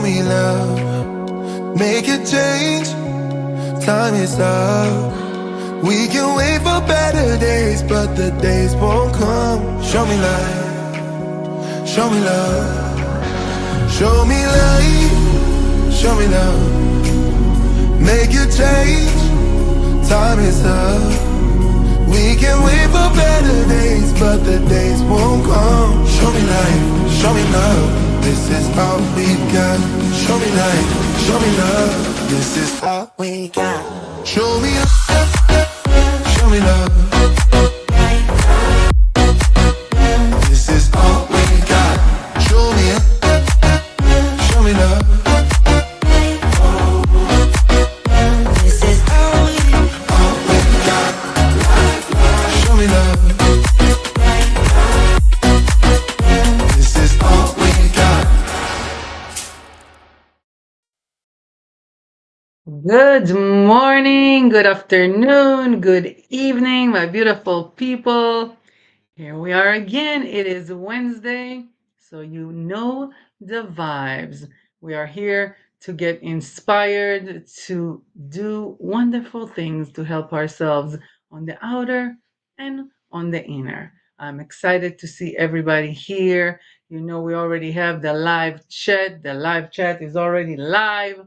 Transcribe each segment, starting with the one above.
me love, make a change. Time is up. We can wait for better days, but the days won't come. Show me light, show me love, show me light, show me love. Make a change. Time is up. We can wait for better days, but the days won't come. Show me light, show me love. This is all we got. Show me light, show me love. This is all we got. Show me love, show me love. This is all we got. Show me love. This is all we got. Show me love. This is all we got. Good morning, good afternoon, good evening, my beautiful people. Here we are again. It is Wednesday, so you know the vibes. We are here to get inspired to do wonderful things to help ourselves on the outer and on the inner. I'm excited to see everybody here. You know, we already have the live chat. The live chat is already live.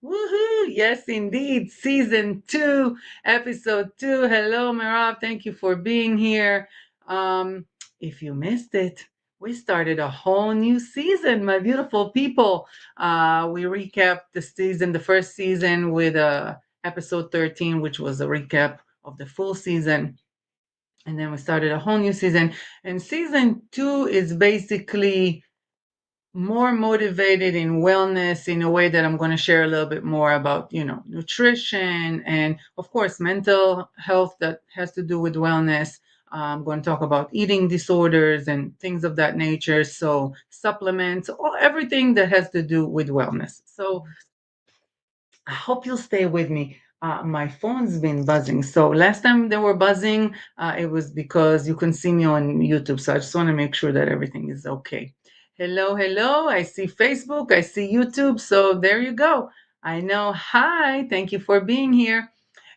Woohoo! Yes, indeed. Season 2, episode 2. Hello, Merav. Thank you for being here. Um, if you missed it, we started a whole new season, my beautiful people. We recapped the season, the first season, with episode 13, which was a recap of the full season. And then we started a whole new season. And season 2 is basically more motivated in wellness in a way that I'm going to share a little bit more about, nutrition and, of course, mental health that has to do with wellness. I'm going to talk about eating disorders and things of that nature. So, supplements, or everything that has to do with wellness. So, I hope you'll stay with me. My phone's been buzzing. So last time they were buzzing, it was because you can see me on YouTube. So I just want to make sure that everything is okay. Hello, hello. I see Facebook. I see YouTube. So there you go. I know. Hi. Thank you for being here.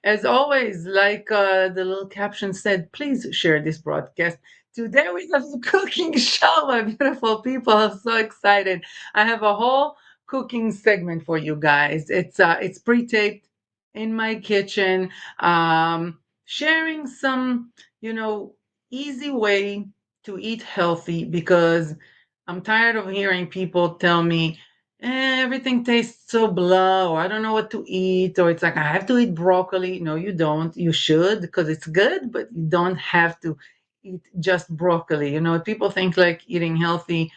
As always, like the little caption said, please share this broadcast. Today we have a cooking show, my beautiful people. I'm so excited. I have a whole cooking segment for you guys. It's pre-taped in my kitchen, sharing some, you know, easy way to eat healthy because I'm tired of hearing people tell me everything tastes so blah, or I don't know what to eat, or it's like I have to eat broccoli. No, you don't. You should because it's good, but you don't have to eat just broccoli. You know, people think like eating healthy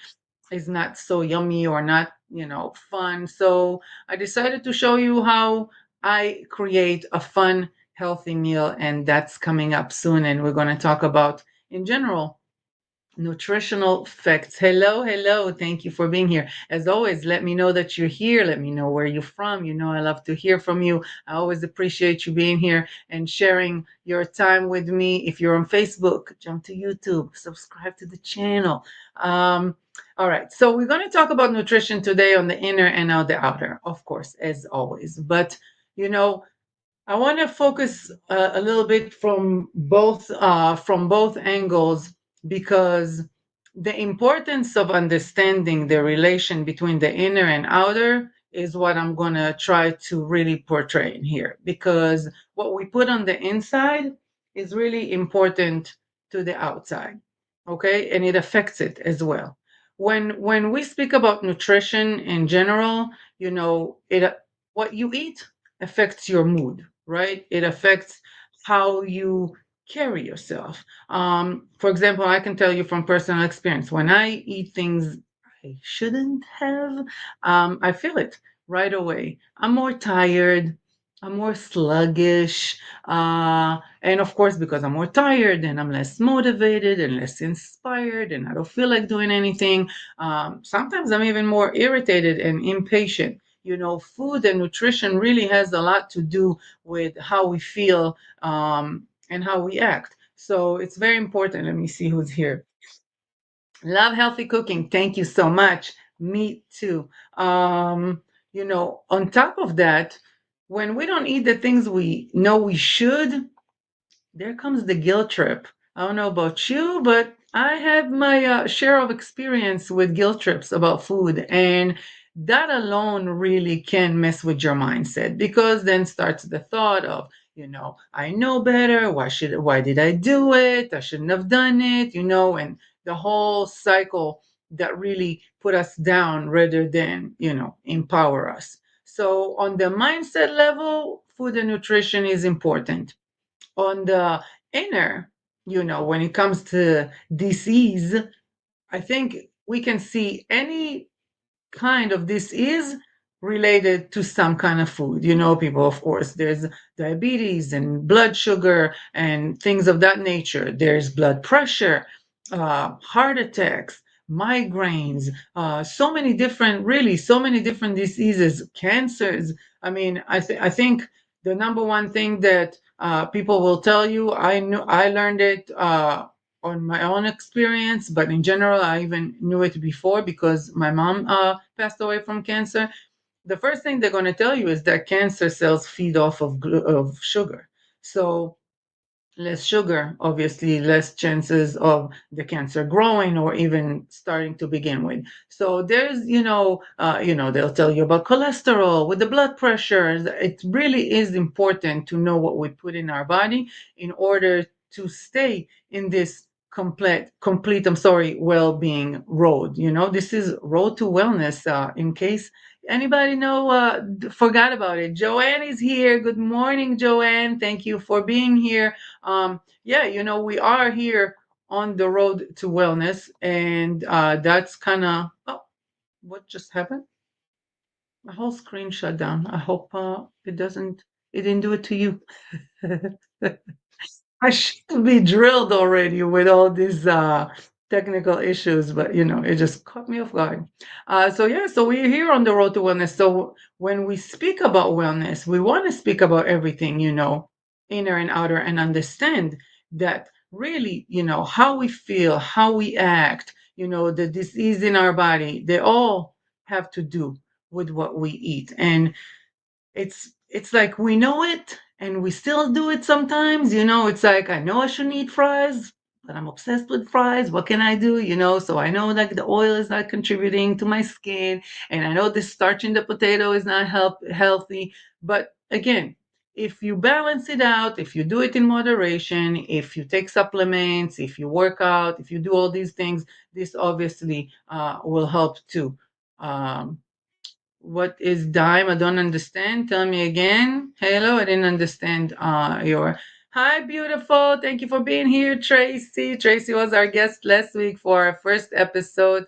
is not so yummy or not, fun. So I decided to show you how I create a fun, healthy meal, and that's coming up soon. And we're going to talk about, in general, nutritional facts. Hello, hello. Thank you for being here. As always, let me know that you're here. Let me know where you're from. You know, I love to hear from you. I always appreciate you being here and sharing your time with me. If you're on Facebook, jump to YouTube, subscribe to the channel. All right. So we're going to talk about nutrition today on the inner and on the outer, of course, as always. But, you know, I want to focus a little bit from both angles because the importance of understanding the relation between the inner and outer is what I'm going to try to really portray in here, because what we put on the inside is really important to the outside, okay, and it affects it as well. When we speak about nutrition in general, it what you eat affects your mood, right? It affects how you carry yourself. For example, I can tell you from personal experience, when I eat things I shouldn't have, I feel it right away. I'm more tired. I'm more sluggish. And of course, because I'm more tired and I'm less motivated and less inspired and I don't feel like doing anything, sometimes I'm even more irritated and impatient. Food and nutrition really has a lot to do with how we feel, and how we act. So it's very important. Let me see who's here. Love healthy cooking. Thank you so much. Me too. On top of that, when we don't eat the things we know we should, there comes the guilt trip. I don't know about you, but I had my share of experience with guilt trips about food, and that alone really can mess with your mindset because then starts the thought of, I know better. Why did I do it? I shouldn't have done it, and the whole cycle that really put us down rather than, empower us. So on the mindset level, food and nutrition is important. On the inner, when it comes to disease, I think we can see any kind of disease related to some kind of food. People, of course, there's diabetes and blood sugar and things of that nature. There's blood pressure, heart attacks, migraines, so many different diseases, cancers. I mean, I think the number one thing that people will tell you, I learned it on my own experience, but in general, I even knew it before because my mom passed away from cancer. The first thing they're going to tell you is that cancer cells feed off of sugar. So less sugar, obviously less chances of the cancer growing or even starting to begin with. So there's, they'll tell you about cholesterol with the blood pressure. It really is important to know what we put in our body in order to stay in this complete, well-being road. This is road to wellness, in case anybody know forgot about it. Joanne is here. Good morning, Joanne. Thank you for being here. Yeah, we are here on the road to wellness, and that's kind of, oh, what just happened? My whole screen shut down. I hope it didn't do it to you. I should be drilled already with all these technical issues, but it just caught me off guard. So yeah, so we're here on the road to wellness. So when we speak about wellness, we want to speak about everything, inner and outer, and understand that really, how we feel, how we act, the disease in our body, they all have to do with what we eat. And it's like we know it and we still do it sometimes. It's like I know I shouldn't eat fries, but I'm obsessed with fries. What can I do? So I know like the oil is not contributing to my skin, and I know the starch in the potato is not healthy. But again, if you balance it out, if you do it in moderation, if you take supplements, if you work out, if you do all these things, this obviously will help too. Um, what is dime? I don't understand. Tell me again. Hello, I didn't understand your. Hi, beautiful. Thank you for being here, Tracy. Tracy was our guest last week for our first episode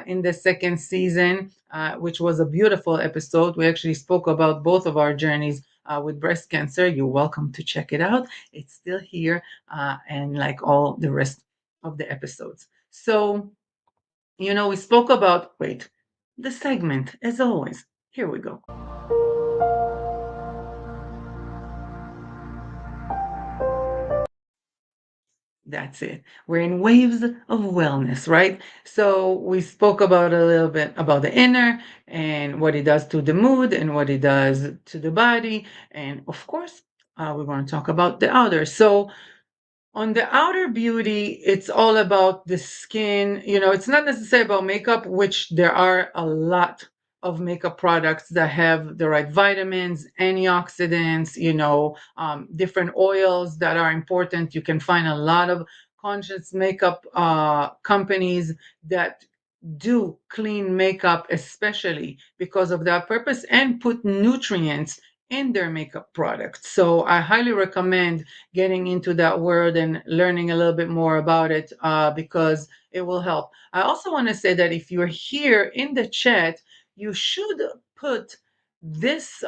in the second season, which was a beautiful episode. We actually spoke about both of our journeys with breast cancer. You're welcome to check it out. It's still here, and like all the rest of the episodes. So, we spoke about, wait, the segment, as always. Here we go. That's it. We're in waves of wellness, right? So we spoke about a little bit about the inner and what it does to the mood and what it does to the body. And of course, we're going to talk about the outer. So on the outer beauty, it's all about the skin. It's not necessarily about makeup, which there are a lot of makeup products that have the right vitamins, antioxidants, different oils that are important. You can find a lot of conscious makeup companies that do clean makeup, especially because of that purpose, and put nutrients in their makeup products. So I highly recommend getting into that world and learning a little bit more about it because it will help. I also want to say that if you're here in the chat, you should put this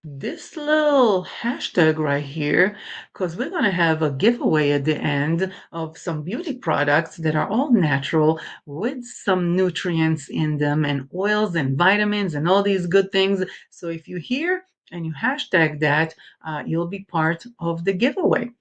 this little hashtag right here, because we're going to have a giveaway at the end of some beauty products that are all natural with some nutrients in them and oils and vitamins and all these good things. So if you hear and you hashtag that, you'll be part of the giveaway.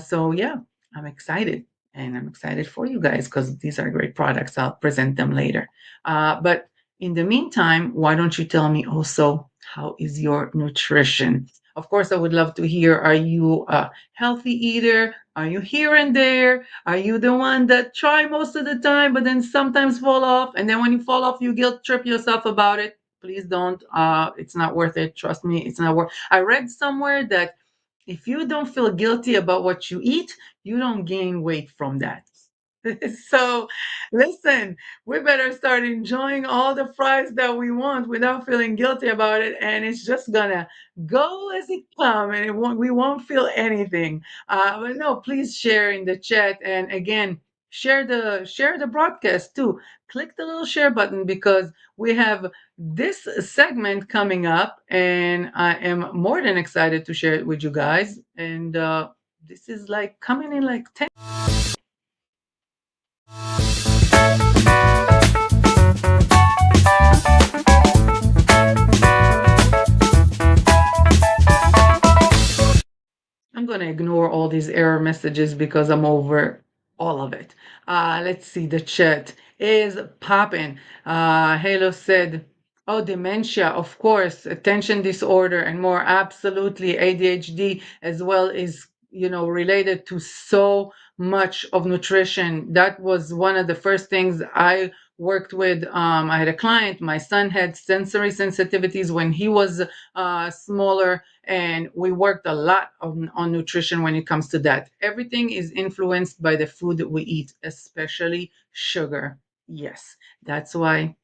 So yeah, I'm excited. and I'm excited for you guys because these are great products. I'll present them later. But in the meantime, why don't you tell me also how is your nutrition? Of course, I would love to hear, are you a healthy eater? Are you here and there? Are you the one that try most of the time but then sometimes fall off? And then when you fall off, you guilt trip yourself about it. Please don't. It's not worth it. Trust me, it's not worth. I read somewhere that if you don't feel guilty about what you eat, you don't gain weight from that. So, listen, we better start enjoying all the fries that we want without feeling guilty about it, and it's just gonna go as it comes, and we won't feel anything. But no, please share in the chat, and again, share the broadcast too. Click the little share button because we have this segment coming up, and I am more than excited to share it with you guys. And this is like coming in like 10. I'm going to ignore all these error messages because I'm over all of it. Let's see, the chat is popping. Halo said, oh, dementia, of course, attention disorder and more. Absolutely. ADHD as well is, related to so much of nutrition. That was one of the first things I worked with. I had a client, my son had sensory sensitivities when he was smaller, and we worked a lot on nutrition when it comes to that. Everything is influenced by the food that we eat, especially sugar. Yes, that's why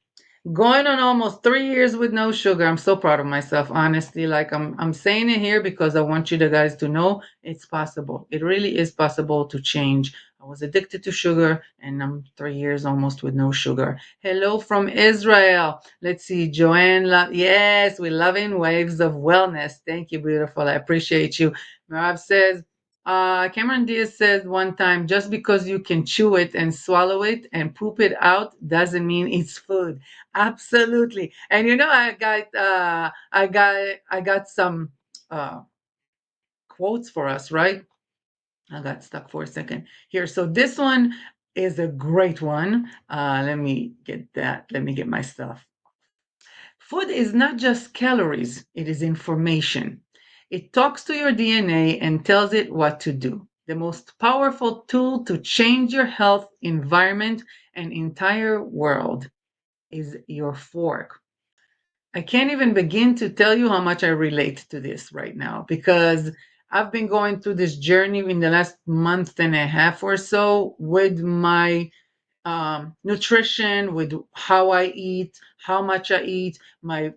going on almost 3 years with no sugar. I'm so proud of myself, honestly. Like I'm saying it here because I want you guys to know it's possible. It really is possible to change. I was addicted to sugar and I'm 3 years almost with no sugar. Hello from Israel. Let's see, Joanne. Yes, we're loving waves of wellness. Thank you, beautiful. I appreciate you. Marav says, Cameron Diaz said one time, just because you can chew it and swallow it and poop it out doesn't mean it's food. Absolutely. And I got some uh quotes for us, right? I got stuck for a second here. So this one is a great one. Let me get that. Let me get my stuff. Food is not just calories, it is information. It talks to your DNA and tells it what to do. The most powerful tool to change your health, environment, and entire world is your fork. I can't even begin to tell you how much I relate to this right now because I've been going through this journey in the last month and a half or so with my nutrition, with how I eat, how much I eat, my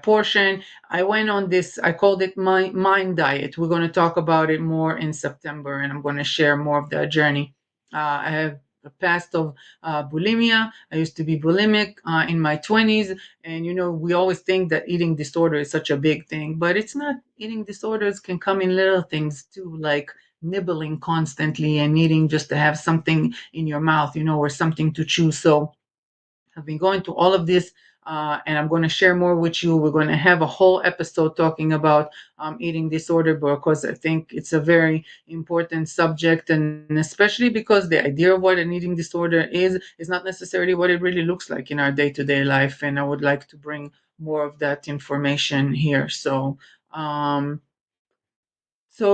portion. I went on this, I called it my mind diet. We're going to talk about it more in September, and I'm going to share more of that journey. I have a past of bulimia. I used to be bulimic in my 20s. And, we always think that eating disorder is such a big thing, but it's not. Eating disorders can come in little things too, like nibbling constantly and needing just to have something in your mouth, or something to chew. So I've been going through all of this, and I'm going to share more with you. We're going to have a whole episode talking about eating disorder because I think it's a very important subject, and especially because the idea of what an eating disorder is not necessarily what it really looks like in our day-to-day life. And I would like to bring more of that information here. So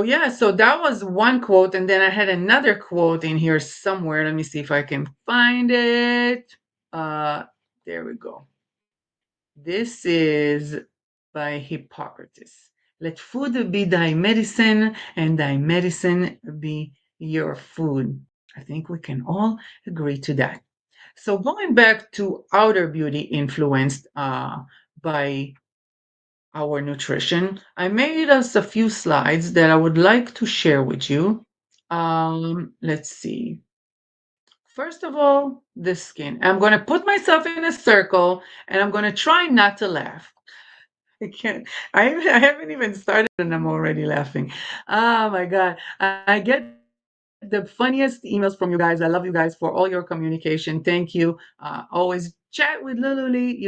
yeah, so that was one quote, and then I had another quote in here somewhere. Let me see if I can find it. Uh, there we go. This is by Hippocrates. Let food be thy medicine, and thy medicine be your food. I think we can all agree to that. So going back to outer beauty influenced by our nutrition, I made us a few slides that I would like to share with you. Let's see. First of all, the skin. I'm going to put myself in a circle and I'm going to try not to laugh. I can't. I haven't even started and I'm already laughing. Oh my God. I get the funniest emails from you guys. I love you guys for all your communication. Thank you. Always chat with Lulu-Lee.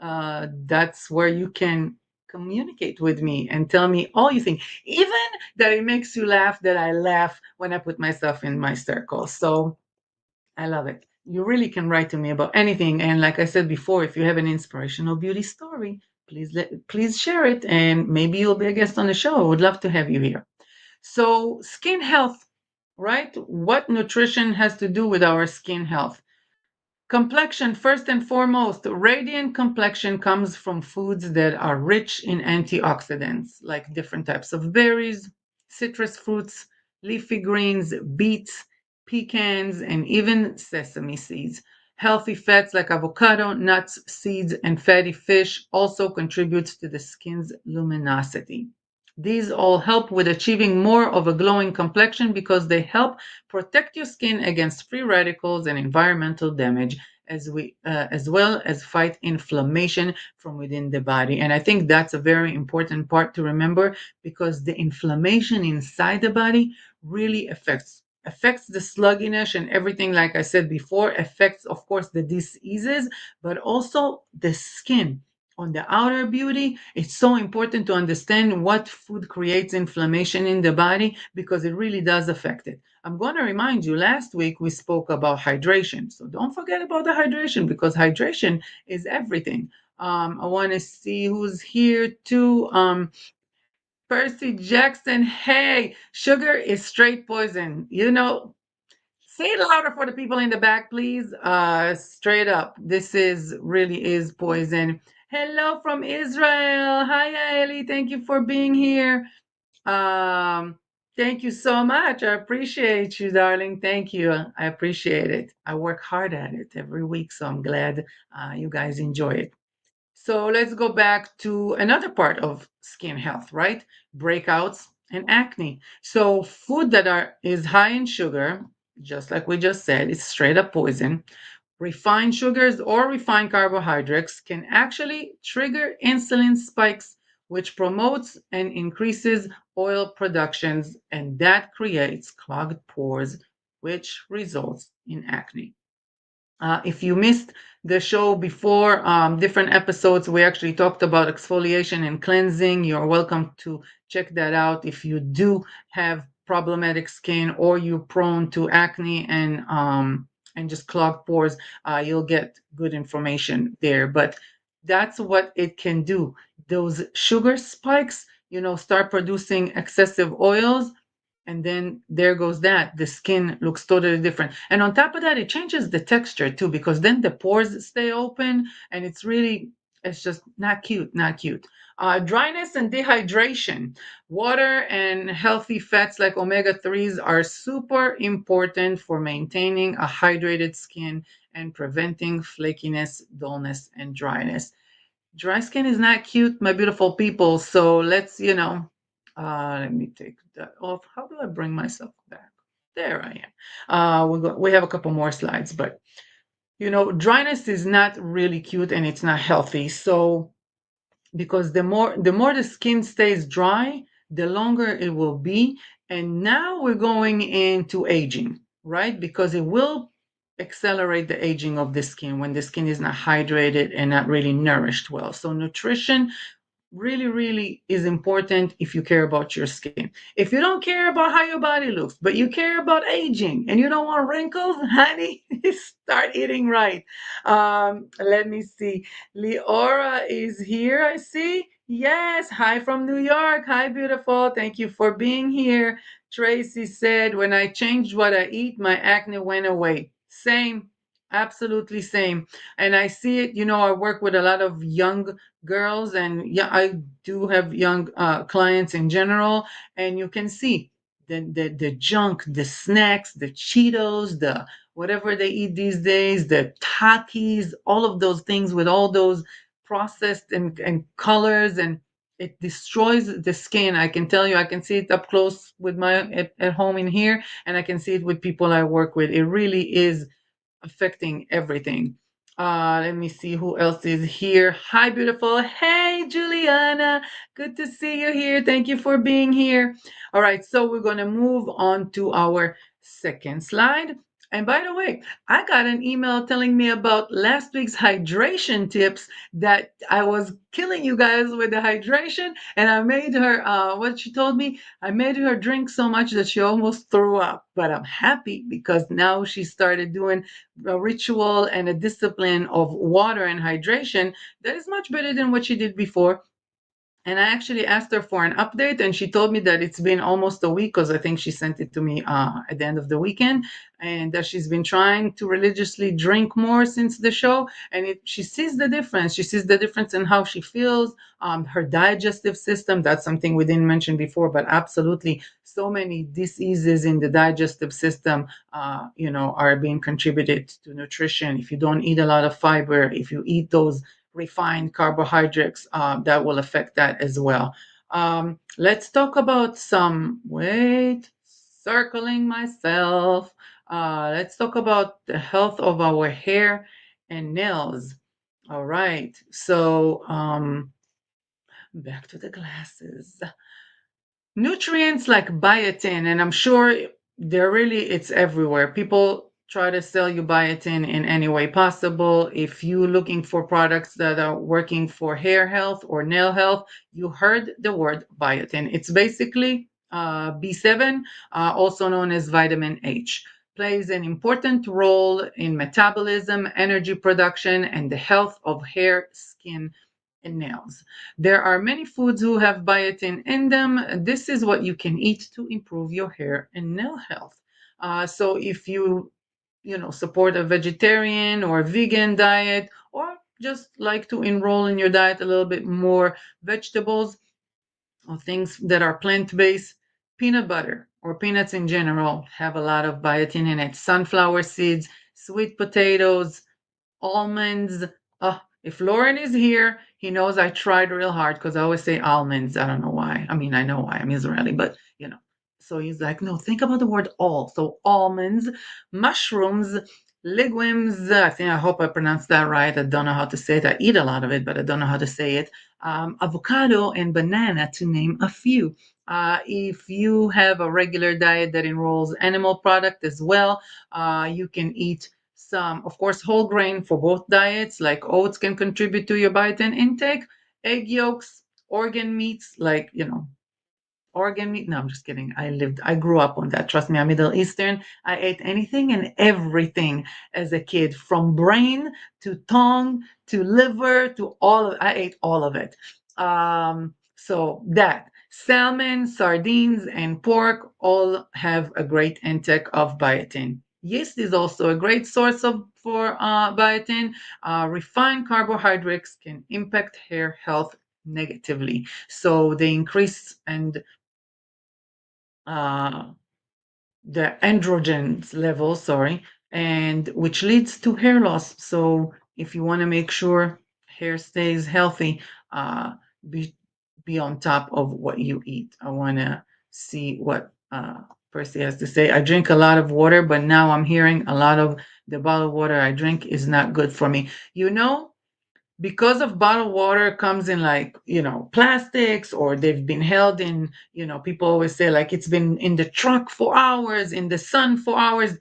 That's where you can communicate with me and tell me all you think, even that it makes you laugh, that I laugh when I put myself in my circle. So I love it. You really can write to me about anything. And like I said before, if you have an inspirational beauty story, please share it, and maybe you'll be a guest on the show. I would love to have you here. So, skin health, right? What nutrition has to do with our skin health? Complexion, first and foremost, radiant complexion comes from foods that are rich in antioxidants, like different types of berries, citrus fruits, leafy greens, beets, pecans, and even sesame seeds. Healthy fats like avocado, nuts, seeds, and fatty fish also contribute to the skin's luminosity. These all help with achieving more of a glowing complexion because they help protect your skin against free radicals and environmental damage, as well as fight inflammation from within the body. And I think that's a very important part to remember, because the inflammation inside the body really affects the sluggishness and everything. Like I said before, affects, of course, the diseases, but also the skin. On the outer beauty, it's so important to understand what food creates inflammation in the body, because it really does affect it. I'm going to remind you, last week we spoke about hydration. So don't forget about the hydration, because hydration is everything. I want to see who's here too. Percy Jackson, hey, sugar is straight poison. Say it louder for the people in the back, please. Straight up, this is really is poison. Hello from Israel. Hi, Aeli. Thank you for being here. Um, Thank you so much. I appreciate you, darling. Thank you. I appreciate it. I work hard at it every week, so I'm glad you guys enjoy it. So let's go back to another part of skin health, right? Breakouts and acne. So food that is high in sugar, just like we just said, it's straight up poison. Refined sugars or refined carbohydrates can actually trigger insulin spikes, which promotes and increases oil productions, and that creates clogged pores, which results in acne. If you missed the show before, different episodes, we actually talked about exfoliation and cleansing. You're welcome to check that out if you do have problematic skin, or you're prone to acne and just clogged pores. You'll get good information there. But that's what it can do. Those sugar spikes, start producing excessive oils, and then there goes that. The skin looks totally different. And on top of that, it changes the texture too, because then the pores stay open, and it's just not cute, not cute. Dryness and dehydration. Water and healthy fats like omega 3s are super important for maintaining a hydrated skin and preventing flakiness, dullness, and dryness. Dry skin is not cute, my beautiful people. So let me take that off. How do I bring myself back? There I am. We have a couple more slides, but dryness is not really cute, and it's not healthy. So because the more the skin stays dry, the longer it will be. And now we're going into aging, right? Because it will accelerate the aging of the skin when the skin is not hydrated and not really nourished well. So nutrition really, really is important if you care about your skin. If you don't care about how your body looks, but you care about aging and you don't want wrinkles, honey, start eating right. Let me see. Leora is here, I see. Yes. Hi from New York. Hi, beautiful. Thank you for being here. Tracy said, when I changed what I eat, my acne went away. Same. Absolutely same. And I see it, I work with a lot of young girls, and yeah, I do have young clients in general, and you can see the junk, the snacks, the Cheetos, the whatever they eat these days, the Takis, all of those things with all those processed and colors, and it destroys the skin. I can tell you, I can see it up close with at home in here, and I can see it with people I work with. It really is affecting everything. Let me see who else is here. Hi, beautiful. Hey, Juliana. Good to see you here. Thank you for being here. All right, so we're going to move on to our second slide. And by the way, I got an email telling me about last week's hydration tips that I was killing you guys with the hydration. And I made her, what she told me, I made her drink so much that she almost threw up. But I'm happy because now she started doing a ritual and a discipline of water and hydration that is much better than what she did before. And I actually asked her for an update, and she told me that it's been almost a week because I think she sent it to me at the end of the weekend, and that she's been trying to religiously drink more since the show. And she sees the difference. She sees the difference in how she feels, her digestive system. That's something we didn't mention before, but absolutely, so many diseases in the digestive system, are being contributed to nutrition. If you don't eat a lot of fiber, if you eat those refined carbohydrates, that will affect that as well. Let's talk about circling myself. Let's talk about the health of our hair and nails. All right. So, back to the glasses. Nutrients like biotin, and I'm sure it's everywhere. People try to sell you biotin in any way possible. If you're looking for products that are working for hair health or nail health, you heard the word biotin. It's basically B7, also known as vitamin H, plays an important role in metabolism, energy production, and the health of hair, skin, and nails. There are many foods who have biotin in them. This is what you can eat to improve your hair and nail health. So if support a vegetarian or vegan diet, or just like to enroll in your diet a little bit more vegetables or things that are plant-based, peanut butter or peanuts in general have a lot of biotin in it. Sunflower seeds, sweet potatoes, almonds. If Lauren is here, he knows I tried real hard because I always say almonds. I don't know why. I mean, I know why I'm Israeli, but So he's like, no, think about the word all. So almonds, mushrooms, legumes. I hope I pronounced that right. I don't know how to say it. I eat a lot of it, but I don't know how to say it. Avocado and banana, to name a few. If you have a regular diet that enrolls animal product as well, you can eat some, of course, whole grain for both diets, like oats can contribute to your biotin intake, egg yolks, organ meats, like, organ meat. No, I'm just kidding. I grew up on that. Trust me, I'm Middle Eastern. I ate anything and everything as a kid, from brain to tongue to liver to I ate all of it. So that salmon, sardines, and pork all have a great intake of biotin. Yeast is also a great source for biotin. Refined carbohydrates can impact hair health negatively. So they increase and uh, the androgens level, sorry, and which leads to hair loss. So if you want to make sure hair stays healthy, be be on top of what you eat. I want to see what Percy has to say. I drink a lot of water, but now I'm hearing a lot of the bottled water I drink is not good for me. Because of bottled water comes in, like, plastics, or they've been held in, people always say, like, it's been in the truck for hours, in the sun for hours.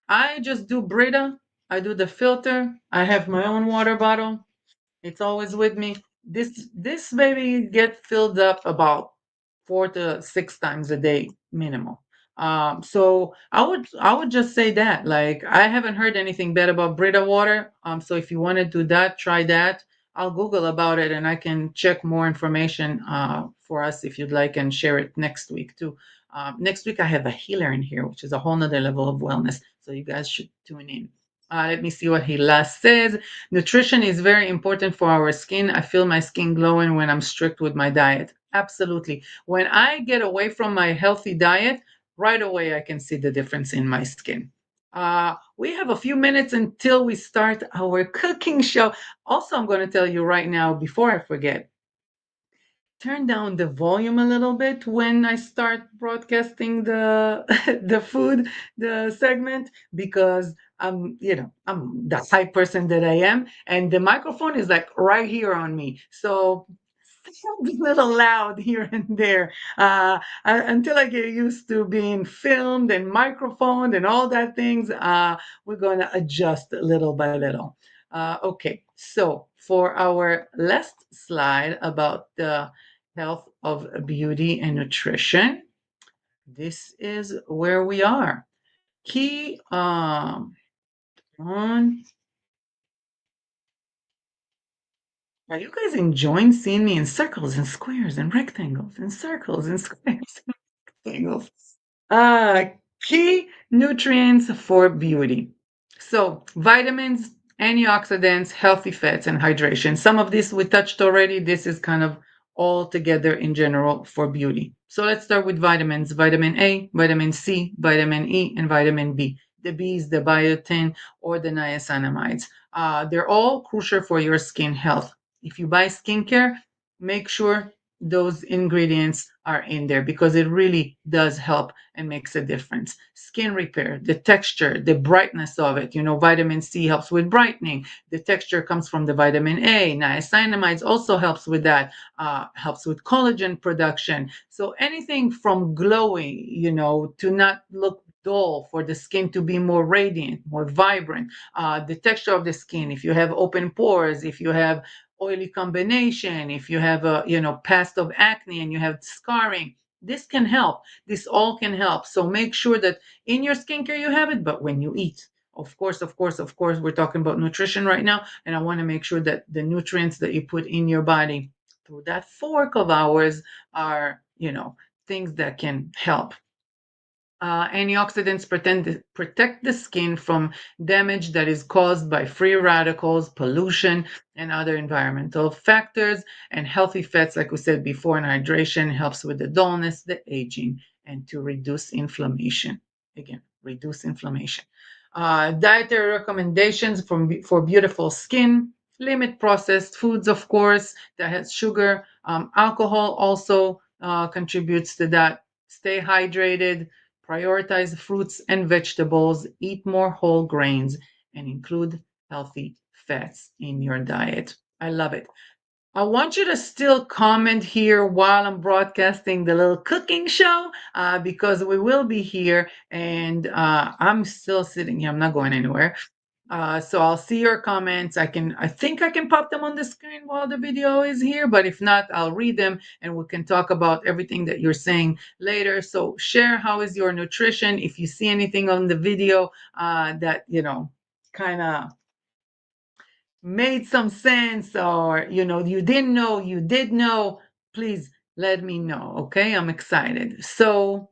I just do Brita. I do the filter. I have my own water bottle. It's always with me. This baby get filled up about 4 to 6 times a day minimum. So I would just say that, like, I haven't heard anything bad about Brita water. So if you want to do that, try that. I'll Google about it and I can check more information for us if you'd like, and share it next week too. Next week I have a healer in here, which is a whole nother level of wellness. So you guys should tune in. Let me see what he last says. Nutrition is very important for our skin. I feel my skin glowing when I'm strict with my diet. Absolutely. When I get away from my healthy diet, right away I can see the difference in my skin. We have a few minutes until we start our cooking show. Also, I'm going to tell you right now, before I forget, turn down the volume a little bit when I start broadcasting the the food, the segment, because I'm the hype person that I am, and the microphone is like right here on me. So a little loud here and there until I get used to being filmed and microphoned and all that things. We're going to adjust little by little. Okay, so for our last slide about the health of beauty and nutrition, this is where we are. Key on. Are you guys enjoying seeing me in circles and squares and rectangles and circles and squares and rectangles? Uh, Key nutrients for beauty. So, vitamins, antioxidants, healthy fats, and hydration. Some of this we touched already. This is kind of all together in general for beauty. So, let's start with vitamins: vitamin A, vitamin C, vitamin E, and vitamin B. The B is the biotin or the niacinamides. They're all crucial for your skin health. If you buy skincare, make sure those ingredients are in there because it really does help and makes a difference. Skin repair, the texture, the brightness of it. You know, vitamin C helps with brightening. The texture comes from the vitamin A. Niacinamides also helps with that, helps with collagen production. So anything from glowing, to not look dull, for the skin to be more radiant, more vibrant. The texture of the skin, if you have open pores, if you have oily combination, if you have a past of acne and you have scarring, this can help. This all can help. So make sure that in your skincare you have it, but when you eat, of course, we're talking about nutrition right now, and I want to make sure that the nutrients that you put in your body through that fork of ours are things that can help. Antioxidants protect the skin from damage that is caused by free radicals, pollution, and other environmental factors. And healthy fats, like we said before, and hydration helps with the dullness, the aging, and to reduce inflammation. Again, reduce inflammation. Dietary recommendations for beautiful skin: limit processed foods, of course, that has sugar. Alcohol also contributes to that. Stay hydrated. Prioritize fruits and vegetables, eat more whole grains, and include healthy fats in your diet. I love it. I want you to still comment here while I'm broadcasting the little cooking show because we will be here and I'm still sitting here. I'm not going anywhere. So I'll see your comments. I think I can pop them on the screen while the video is here, but if not, I'll read them and we can talk about everything that you're saying later. So share how is your nutrition. If you see anything on the video that, kind of made some sense or, you didn't know, you did know, please let me know. Okay. I'm excited. So,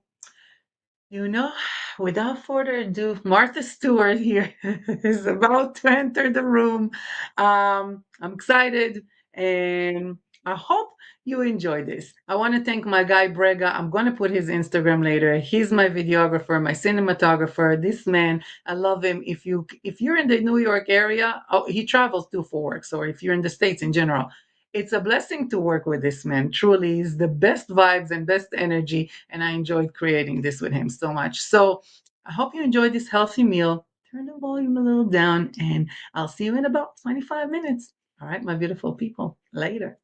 you know, without further ado, Martha Stewart here is about to enter the room. I'm excited and I hope you enjoy this. I want to thank my guy Brega. I'm going to put his Instagram later. He's my videographer, my cinematographer. This man, I love him. If you're in the New York area, oh, he travels too for work. So if you're in the States in general, it's a blessing to work with this man. Truly, he's the best vibes and best energy, and I enjoyed creating this with him so much. So I hope you enjoyed this healthy meal. Turn the volume a little down, and I'll see you in about 25 minutes. All right, my beautiful people. Later.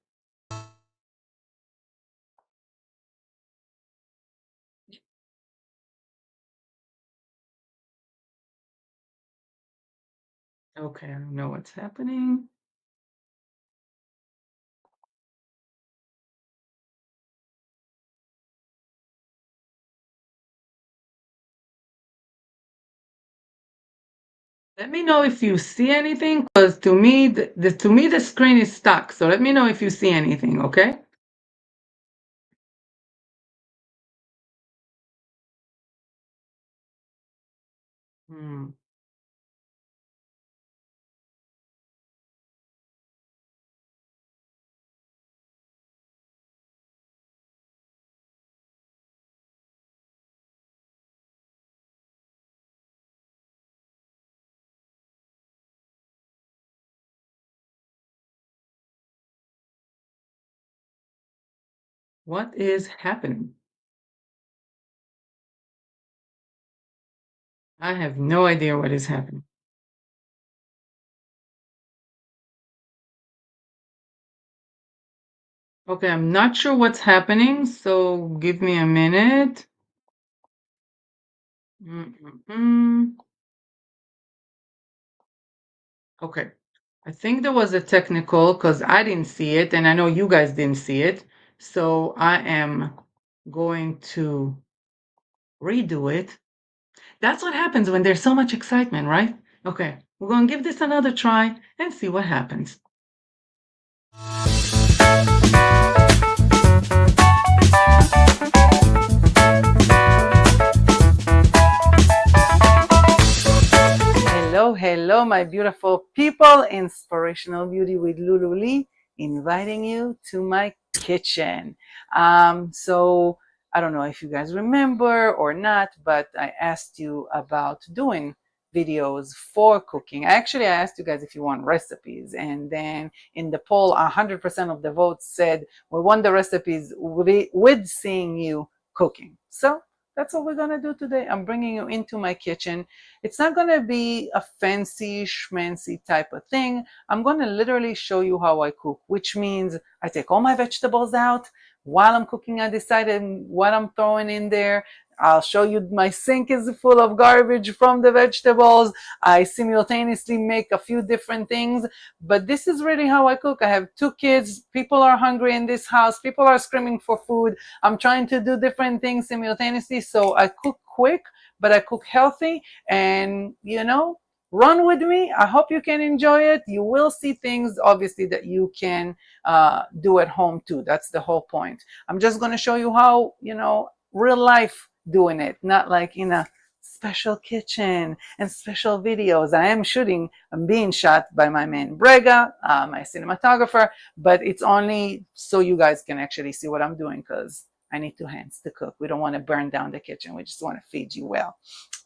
Okay, I don't know what's happening. Let me know if you see anything, because to me the screen is stuck. So let me know if you see anything. Okay. Hmm. What is happening? I have no idea what is happening. Okay, I'm not sure what's happening, so give me a minute. Okay. I think there was a technical because I didn't see it, and I know you guys didn't see it. So I am going to redo it. That's what happens when there's so much excitement, right? Okay, we're going to give this another try and see what happens. Hello, hello, my beautiful people. Inspirational Beauty with Lulu-Lee, inviting you to my kitchen. So I don't know if you guys remember or not, but I asked you about doing videos for cooking. I asked you guys if you want recipes, and then in the poll, 100% of the votes said we want the recipes with seeing you cooking. So that's what we're gonna do today. I'm bringing you into my kitchen. It's not going to be a fancy schmancy type of thing. I'm going to literally show you how I cook, which means I take all my vegetables out. While I'm cooking, I decide what I'm throwing in there. I'll show you my sink is full of garbage from the vegetables. I simultaneously make a few different things, but this is really how I cook. I have 2 kids. People are hungry in this house. People are screaming for food. I'm trying to do different things simultaneously, so I cook quick, but I cook healthy, and run with me. I hope you can enjoy it. You will see things obviously that you can do at home too. That's the whole point. I'm just going to show you how, real life doing it, not like in a special kitchen and special videos. I'm being shot by my man Brega, my cinematographer, but it's only so you guys can actually see what I'm doing, because I need 2 hands to cook. We don't want to burn down the kitchen. We just want to feed you well.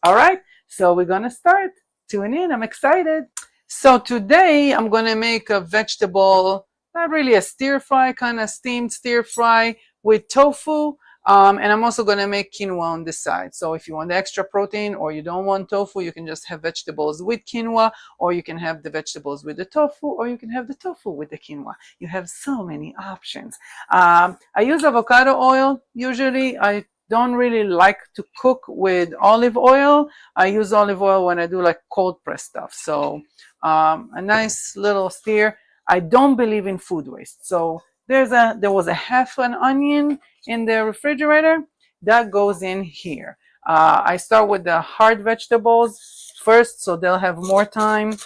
All right, so we're going to start. Tune in. I'm excited. So today I'm going to make a vegetable, not really a stir fry, kind of steamed stir fry with tofu. And I'm also going to make quinoa on this side. So if you want the extra protein or you don't want tofu, you can just have vegetables with quinoa, or you can have the vegetables with the tofu, or you can have the tofu with the quinoa. You have so many options. I use avocado oil. Usually I don't really like to cook with olive oil. I use olive oil when I do like cold press stuff. So a nice little stir. I don't believe in food waste. So there was a half an onion in the refrigerator that goes in here. I start with the hard vegetables first, so they'll have more time.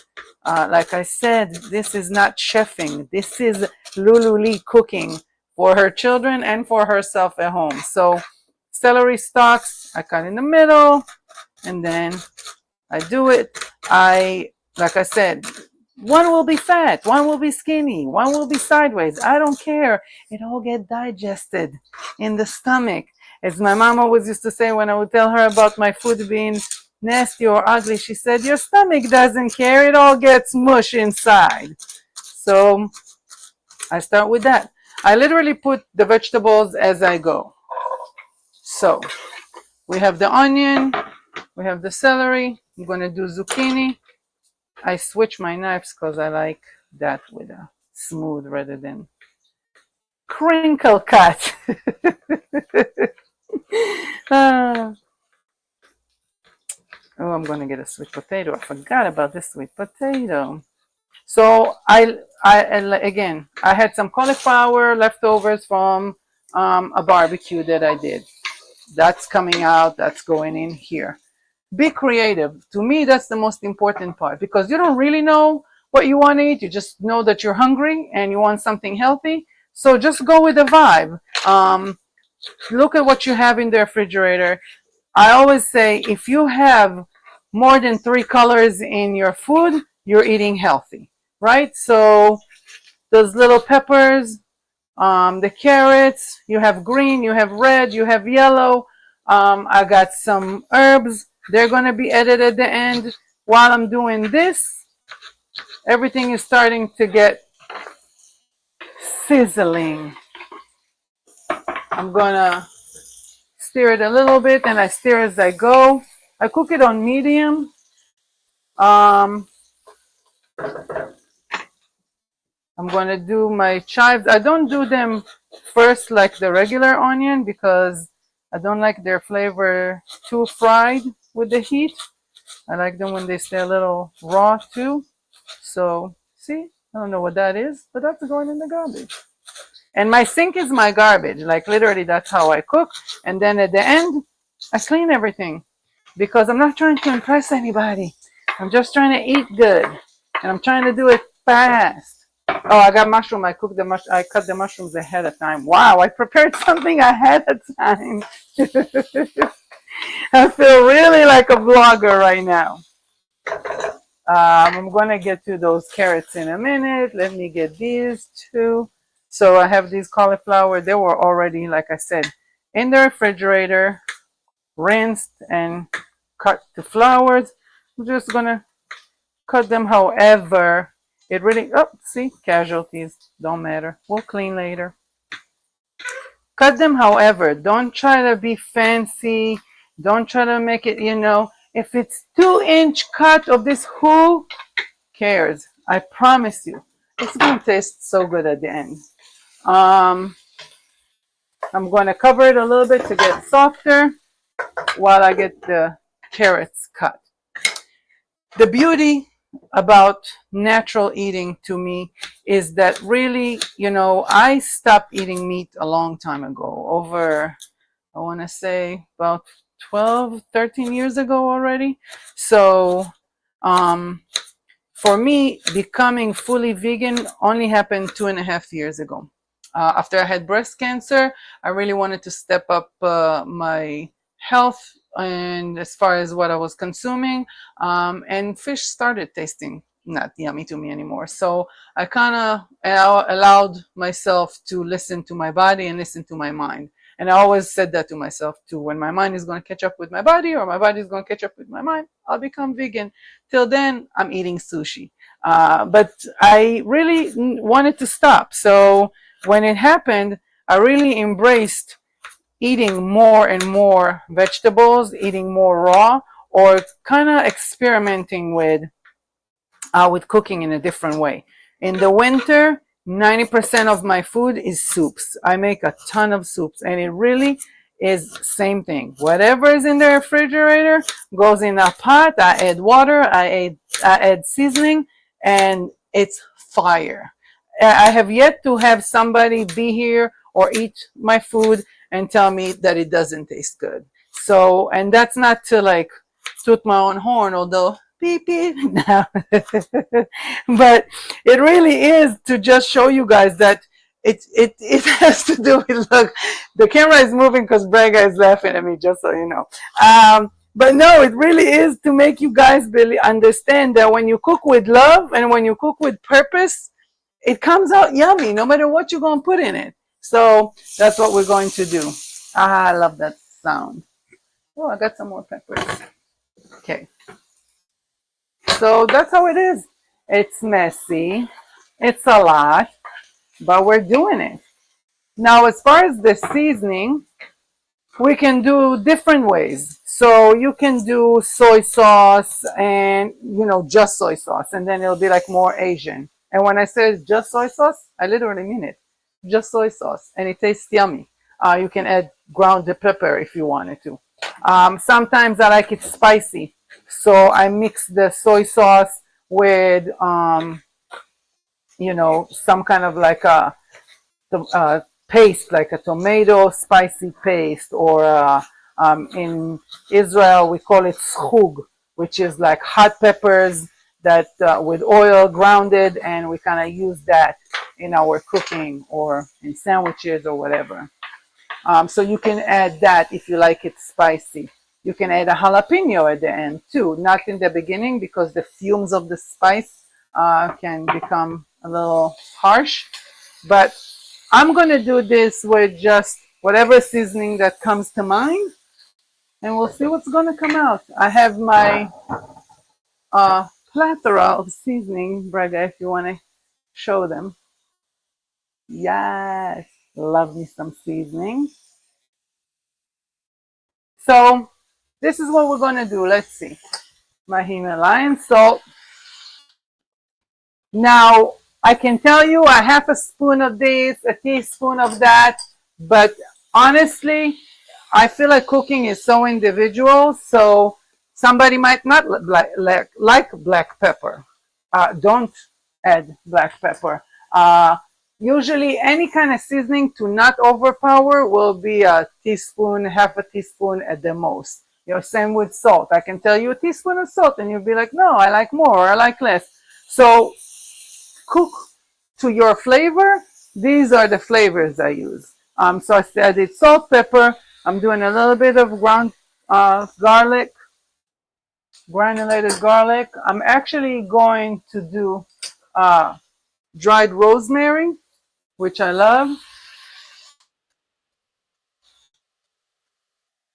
Like I said, this is not chefing. This is Lulu-Lee cooking for her children and for herself at home. So celery stalks, I cut in the middle, and then I do it. Like I said, one will be fat, one will be skinny, one will be sideways. I don't care. It all get digested in the stomach. As my mom always used to say when I would tell her about my food being nasty or ugly, she said, your stomach doesn't care. It all gets mush inside. So I start with that. I literally put the vegetables as I go. So we have the onion, we have the celery. I'm going to do zucchini. I switch my knives because I like that with a smooth rather than crinkle cut. Oh, I'm going to get a sweet potato. I forgot about this sweet potato. So again, I had some cauliflower leftovers from a barbecue that I did. That's coming out. That's going in here. Be creative. To me, that's the most important part, because you don't really know what you want to eat. You just know that you're hungry and you want something healthy. So just go with the vibe. Look at what you have in the refrigerator. I always say, if you have more than 3 colors in your food, you're eating healthy, right? So those little peppers, the carrots, you have green, you have red, you have yellow. I got some herbs. They're going to be added at the end. While I'm doing this, everything is starting to get sizzling. I'm going to stir it a little bit, and I stir as I go. I cook it on medium. I'm going to do my chives. I don't do them first like the regular onion because I don't like their flavor too fried with the heat. I like them when they stay a little raw too. So, see, I don't know what that is, but that's going in the garbage. And my sink is my garbage. Like literally, that's how I cook. And then at the end, I clean everything because I'm not trying to impress anybody. I'm just trying to eat good, and I'm trying to do it fast. Oh, I got mushroom. I cut the mushrooms ahead of time. Wow, I prepared something ahead of time. I feel really like a vlogger right now. I'm gonna get to those carrots in a minute. Let me get these two. So I have these cauliflower. They were already, like I said, in the refrigerator, rinsed and cut to flowers. I'm just gonna cut them however it really, oh, see, casualties, don't matter. We'll clean later. Cut them however, don't try to be fancy. Don't try to make it, if it's 2-inch cut of this, who cares? I promise you, it's gonna taste so good at the end. I'm gonna cover it a little bit to get softer while I get the carrots cut. The beauty about natural eating to me is that really, I stopped eating meat a long time ago, over, I want to say about 12, 13 years ago already. So for me, becoming fully vegan only happened 2.5 years ago. After I had breast cancer, I really wanted to step up my health and as far as what I was consuming, and fish started tasting not yummy to me anymore. So I kind of allowed myself to listen to my body and listen to my mind. And I always said that to myself too. When my mind is going to catch up with my body or my body is going to catch up with my mind, I'll become vegan. Till then, I'm eating sushi. But I really wanted to stop. So when it happened, I really embraced eating more and more vegetables, eating more raw, or kind of experimenting with cooking in a different way. In the winter, 90% of my food is soups. I make a ton of soups, and it really is same thing. Whatever is in the refrigerator goes in a pot. I add water, I add seasoning, and it's fire. I have yet to have somebody be here or eat my food and tell me that it doesn't taste good. So, and that's not to like toot my own horn, although beep beep. No. But it really is to just show you guys that it has to do with, look, the camera is moving because Braga is laughing at me, just so you know. But no, it really is to make you guys really understand that when you cook with love and when you cook with purpose, it comes out yummy no matter what you're going to put in it. So that's what we're going to do. I love that sound. Oh, I got some more peppers. Okay. So that's how it is. It's messy. It's a lot, but we're doing it. Now, as far as the seasoning, we can do different ways. So you can do soy sauce and, just soy sauce, and then it'll be like more Asian. And when I say just soy sauce, I literally mean it. Just soy sauce, and it tastes yummy. You can add ground pepper if you wanted to. Sometimes I like it spicy, so I mix the soy sauce with, some kind of like a paste, like a tomato spicy paste, or in Israel we call it schug, which is like hot peppers that with oil grounded, and we kind of use that in our cooking or in sandwiches or whatever. So you can add that if you like it spicy. You can add a jalapeno at the end too, not in the beginning because the fumes of the spice can become a little harsh. But I'm going to do this with just whatever seasoning that comes to mind, and we'll see what's going to come out. I have my plethora of seasoning, Braga, if you want to show them. Yes, love me some seasoning. So this is what we're going to do. Let's see. My Himalayan salt. Now, I can tell you a half a spoon of this, a teaspoon of that, but honestly, I feel like cooking is so individual. So somebody might not like black pepper. Don't add black pepper. Usually, any kind of seasoning to not overpower will be a teaspoon, half a teaspoon at the most. You know, same with salt. I can tell you a teaspoon of salt, and you'll be like, no, I like more, or I like less. So cook to your flavor. These are the flavors I use. So I did salt, pepper. I'm doing a little bit of ground garlic, granulated garlic. I'm actually going to do dried rosemary, which I love.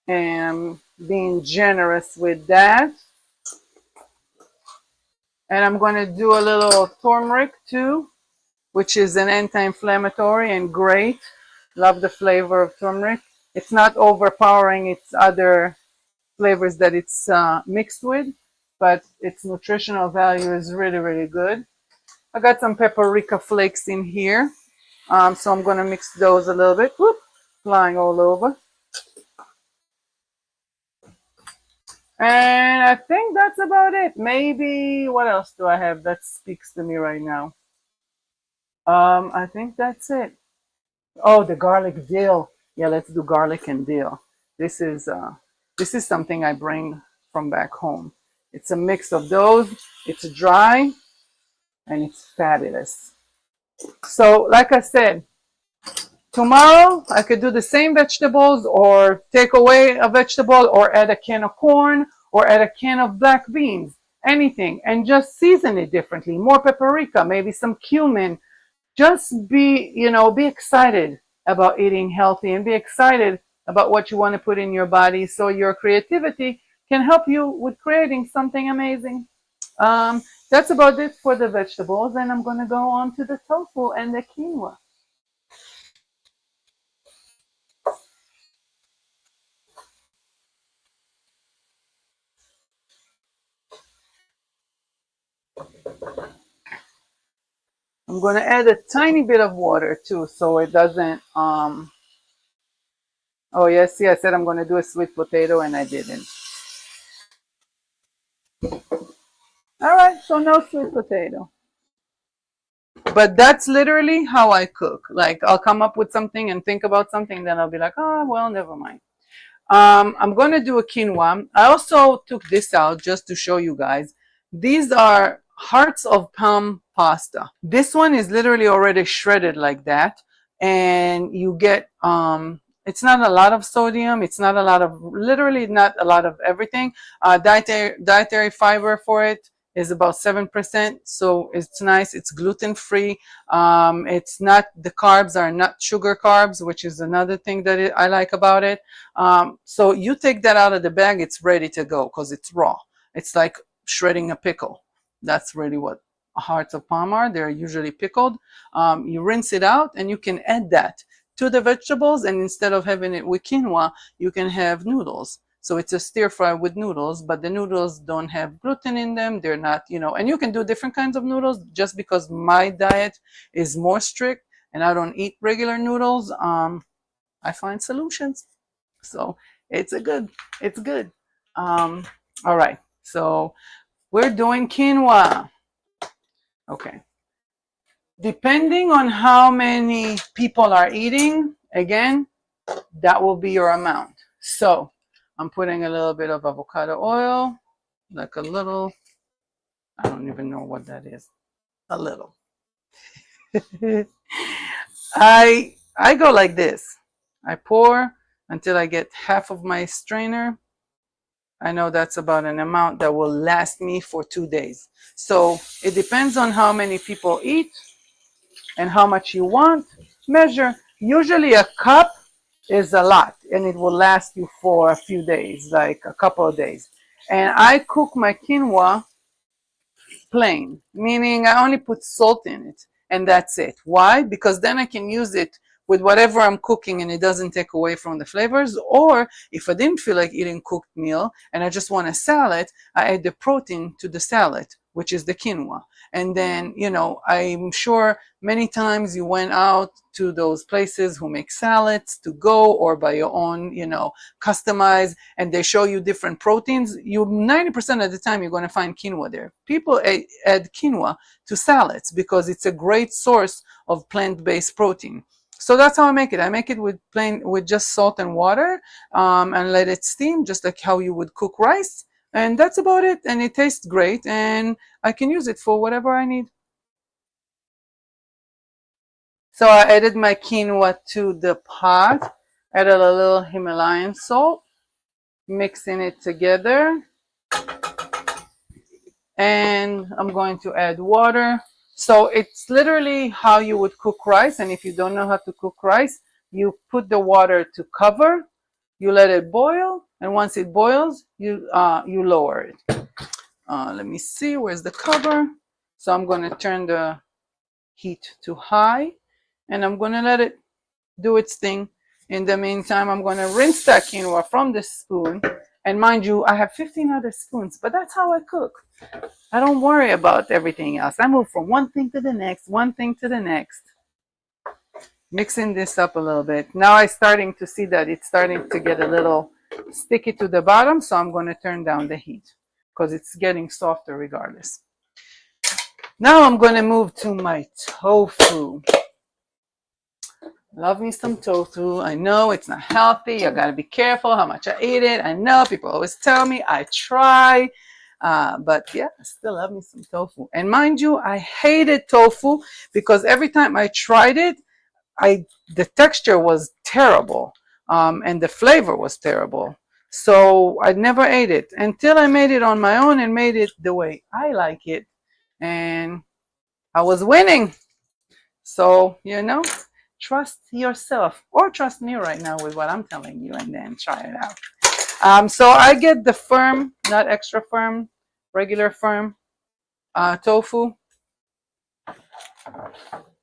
And I'm being generous with that. And I'm going to do a little turmeric too, which is an anti-inflammatory and great. Love the flavor of turmeric. It's not overpowering its other flavors that it's mixed with, but its nutritional value is really, really good. I got some paprika flakes in here, so I'm going to mix those a little bit. Whoop, flying all over. And I think that's about it. Maybe what else do I have that speaks to me right now? I think that's it. Oh, the garlic dill. Yeah, let's do garlic and dill. This is something I bring from back home. It's a mix of those. It's dry and it's fabulous. So, like I said, tomorrow I could do the same vegetables or take away a vegetable or add a can of corn or add a can of black beans, anything, and just season it differently. More paprika, maybe some cumin. Just be excited about eating healthy and be excited about what you want to put in your body so your creativity can help you with creating something amazing. That's about it for the vegetables, and I'm going to go on to the tofu and the quinoa. I'm going to add a tiny bit of water too so it doesn't oh yes, see, I said I'm going to do a sweet potato and I didn't. All right, so no sweet potato. But that's literally how I cook. Like, I'll come up with something and think about something, then I'll be like, oh, well, never mind. I'm going to do a quinoa. I also took this out just to show you guys. These are hearts of palm pasta. This one is literally already shredded like that. And you get, it's not a lot of sodium. It's not a lot of, literally not a lot of everything. Dietary fiber for it is about 7%. So it's nice. It's gluten free. It's not, the carbs are not sugar carbs, which is another thing that I like about it. So you take that out of the bag, it's ready to go because it's raw. It's like shredding a pickle. That's really what hearts of palm are. They're usually pickled. You rinse it out and you can add that to the vegetables, and instead of having it with quinoa, you can have noodles. So it's a stir fry with noodles, but the noodles don't have gluten in them. They're not, and you can do different kinds of noodles. Just because my diet is more strict and I don't eat regular noodles, I find solutions. So it's good. All right, so we're doing quinoa. Okay. Depending on how many people are eating, again, that will be your amount. So I'm putting a little bit of avocado oil, like a little, I don't even know what that is, a little. I go like this. I pour until I get half of my strainer. I know that's about an amount that will last me for 2 days. So it depends on how many people eat and how much you want. Measure. Usually a cup is a lot and it will last you for a few days, like a couple of days. And I cook my quinoa plain, meaning I only put salt in it and that's it. Why? Because then I can use it with whatever I'm cooking and it doesn't take away from the flavors. Or if I didn't feel like eating cooked meal and I just want a salad, I add the protein to the salad which is the quinoa. And then, you know, I'm sure many times you went out to those places who make salads to go, or by your own, you know, customize, and they show you different proteins. You 90% of the time you're going to find quinoa there. People add quinoa to salads because it's a great source of plant-based protein. So that's how I make it. I make it with just salt and water, and let it steam, just like how you would cook rice. And that's about it. And it tastes great, and I can use it for whatever I need. So I added my quinoa to the pot, added a little Himalayan salt, mixing it together. And I'm going to add water. So it's literally how you would cook rice. And if you don't know how to cook rice, you put the water to cover, you let it boil, and once it boils, you lower it. Let me see, where's the cover? So I'm going to turn the heat to high, and I'm going to let it do its thing. In the meantime, I'm going to rinse that quinoa from the spoon. And mind you, I have 15 other spoons, but that's how I cook. I don't worry about everything else. I move from one thing to the next, one thing to the next. Mixing this up a little bit. Now I'm starting to see that it's starting to get a little sticky to the bottom, so I'm going to turn down the heat because it's getting softer regardless. Now I'm going to move to my tofu. Love me some tofu. I know it's not healthy. I got to be careful how much I eat it. I know people always tell me. I try. But yeah, I still love me some tofu. And mind you, I hated tofu because every time I tried it, the texture was terrible, and the flavor was terrible. So I never ate it until I made it on my own and made it the way I like it. And I was winning. So, you know, trust yourself, or trust me right now with what I'm telling you, and then try it out. So I get the firm, not extra firm, regular firm tofu.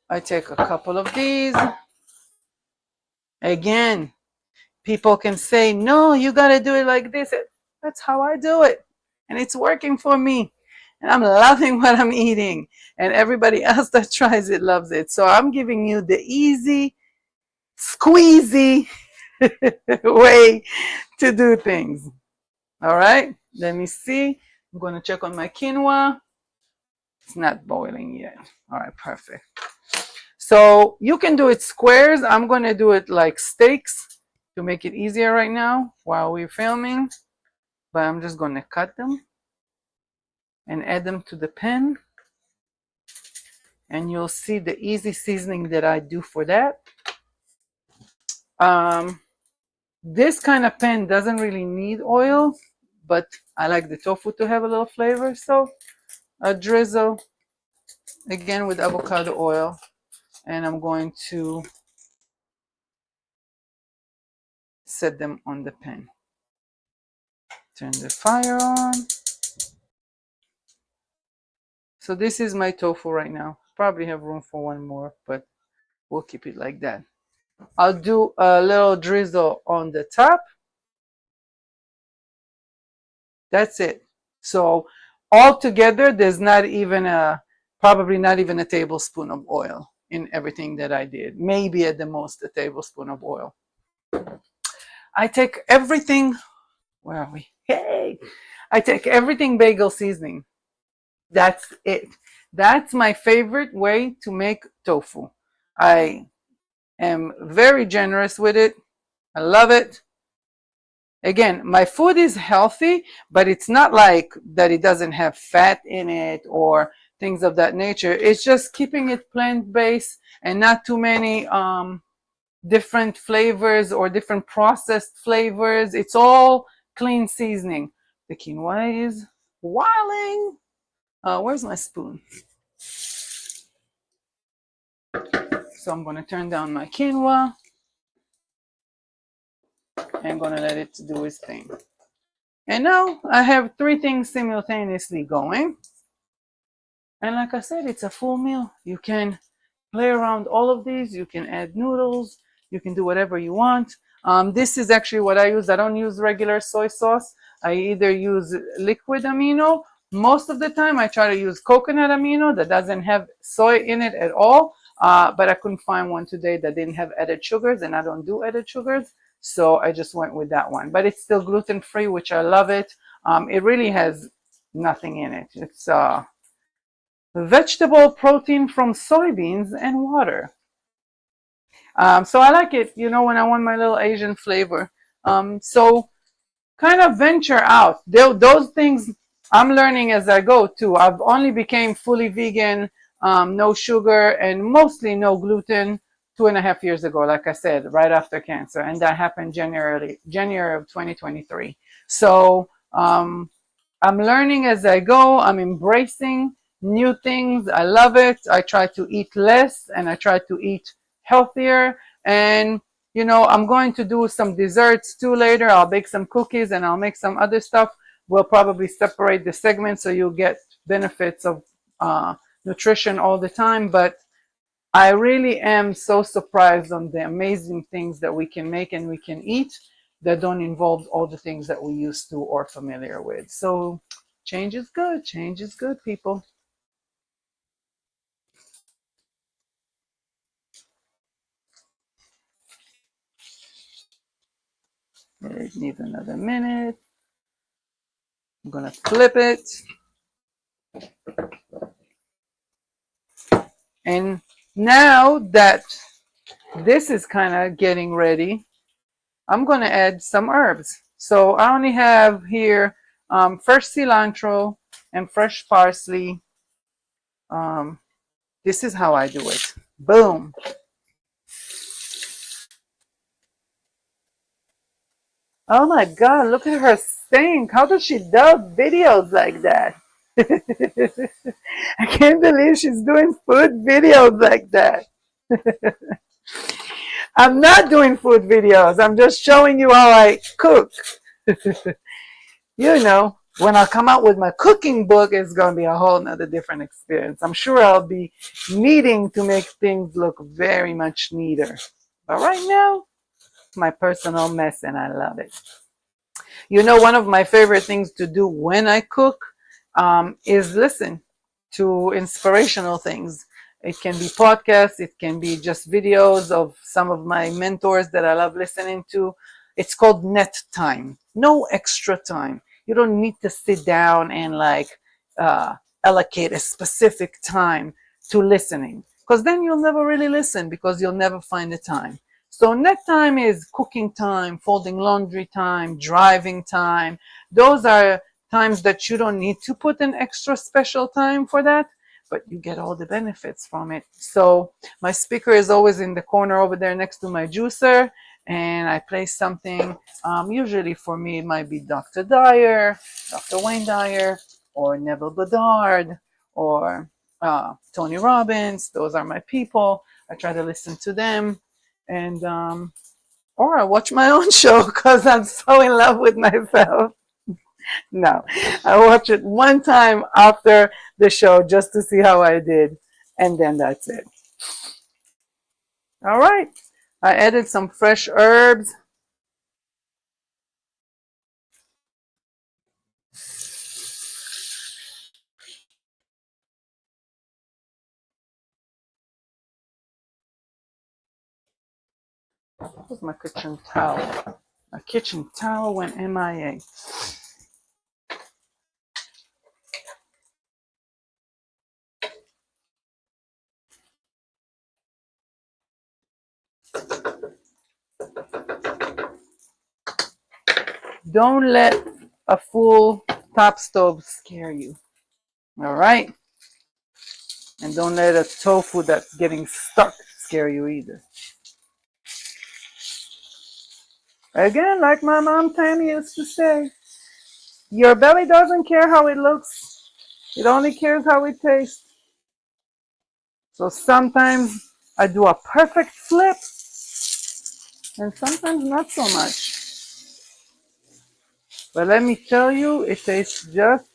I take a couple of these. Again, people can say, no, you got to do it like this. That's how I do it. And it's working for me. And I'm loving what I'm eating. And everybody else that tries it loves it. So I'm giving you the easy, squeezy way to do things. All right, let me see. I'm going to check on my quinoa. It's not boiling yet. All right, perfect. So you can do it squares. I'm going to do it like steaks to make it easier right now while we're filming. But I'm just going to cut them and add them to the pan. And you'll see the easy seasoning that I do for that. This kind of pan doesn't really need oil, but I like the tofu to have a little flavor. So a drizzle, again with avocado oil. And I'm going to set them on the pan. Turn the fire on. So this is my tofu right now. Probably have room for one more, but we'll keep it like that. I'll do a little drizzle on the top. That's it. So all together, there's probably not even a tablespoon of oil in everything that I did. Maybe at the most a tablespoon of oil. I take everything, where are we? Hey! I take everything bagel seasoning. That's it. That's my favorite way to make tofu. I am very generous with it. I love it. Again, my food is healthy, but it's not like that it doesn't have fat in it or things of that nature. It's just keeping it plant-based and not too many different flavors or different processed flavors. It's all clean seasoning. The quinoa is wilding. Where's my spoon? So I'm going to turn down my quinoa. I'm going to let it do its thing. And now I have 3 things simultaneously going. And like I said, it's a full meal. You can play around all of these. You can add noodles. You can do whatever you want. This is actually what I use. I don't use regular soy sauce. I either use liquid amino. Most of the time I try to use coconut amino that doesn't have soy in it at all, but I couldn't find one today that didn't have added sugars, and I don't do added sugars, so I just went with that one. But it's still gluten-free, which I love it. It really has nothing in it. It's vegetable protein from soybeans and water. So I like it, you know, when I want my little Asian flavor. So kind of venture out. Those things I'm learning as I go too. I've only became fully vegan, no sugar, and mostly no gluten 2.5 years ago, like I said, right after cancer. And that happened January of 2023. So I'm learning as I go. I'm embracing new things. I love it. I try to eat less and I try to eat healthier. And, you know, I'm going to do some desserts too later. I'll bake some cookies and I'll make some other stuff. We'll probably separate the segments so you'll get benefits of nutrition all the time. But I really am so surprised on the amazing things that we can make and we can eat that don't involve all the things that we used to or familiar with. So change is good. Change is good, people. It needs another minute. I'm gonna flip it. And now that this is kind of getting ready, I'm gonna add some herbs. So I only have here fresh cilantro and fresh parsley. This is how I do it. Boom. Oh my God, look at her sink. How does she do videos like that? I can't believe she's doing food videos like that. I'm not doing food videos. I'm just showing you how I cook. You know, when I come out with my cooking book, it's going to be a whole nother different experience. I'm sure I'll be needing to make things look very much neater. But right now, it's my personal mess and I love it. You know, one of my favorite things to do when I cook is listen to inspirational things. It can be podcasts, it can be just videos of some of my mentors that I love listening to. It's called net time, no extra time. You don't need to sit down and like allocate a specific time to listening, because then you'll never really listen because you'll never find the time. So net time is cooking time, folding laundry time, driving time. Those are times that you don't need to put an extra special time for that, but you get all the benefits from it. So my speaker is always in the corner over there next to my juicer, and I play something. Usually for me, it might be Dr. Dyer, Dr. Wayne Dyer, or Neville Goddard, or Tony Robbins. Those are my people. I try to listen to them. And or I watch my own show because I'm so in love with myself. No, I watch it one time after the show just to see how I did, and then that's it. All right, I added some fresh herbs. Where's my kitchen towel? My kitchen towel went MIA. Don't let a full top stove scare you. All right? And don't let a tofu that's getting stuck scare you either. Again, like my mom Tammy used to say, your belly doesn't care how it looks. It only cares how it tastes. So sometimes I do a perfect flip, and sometimes not so much. But let me tell you, it tastes just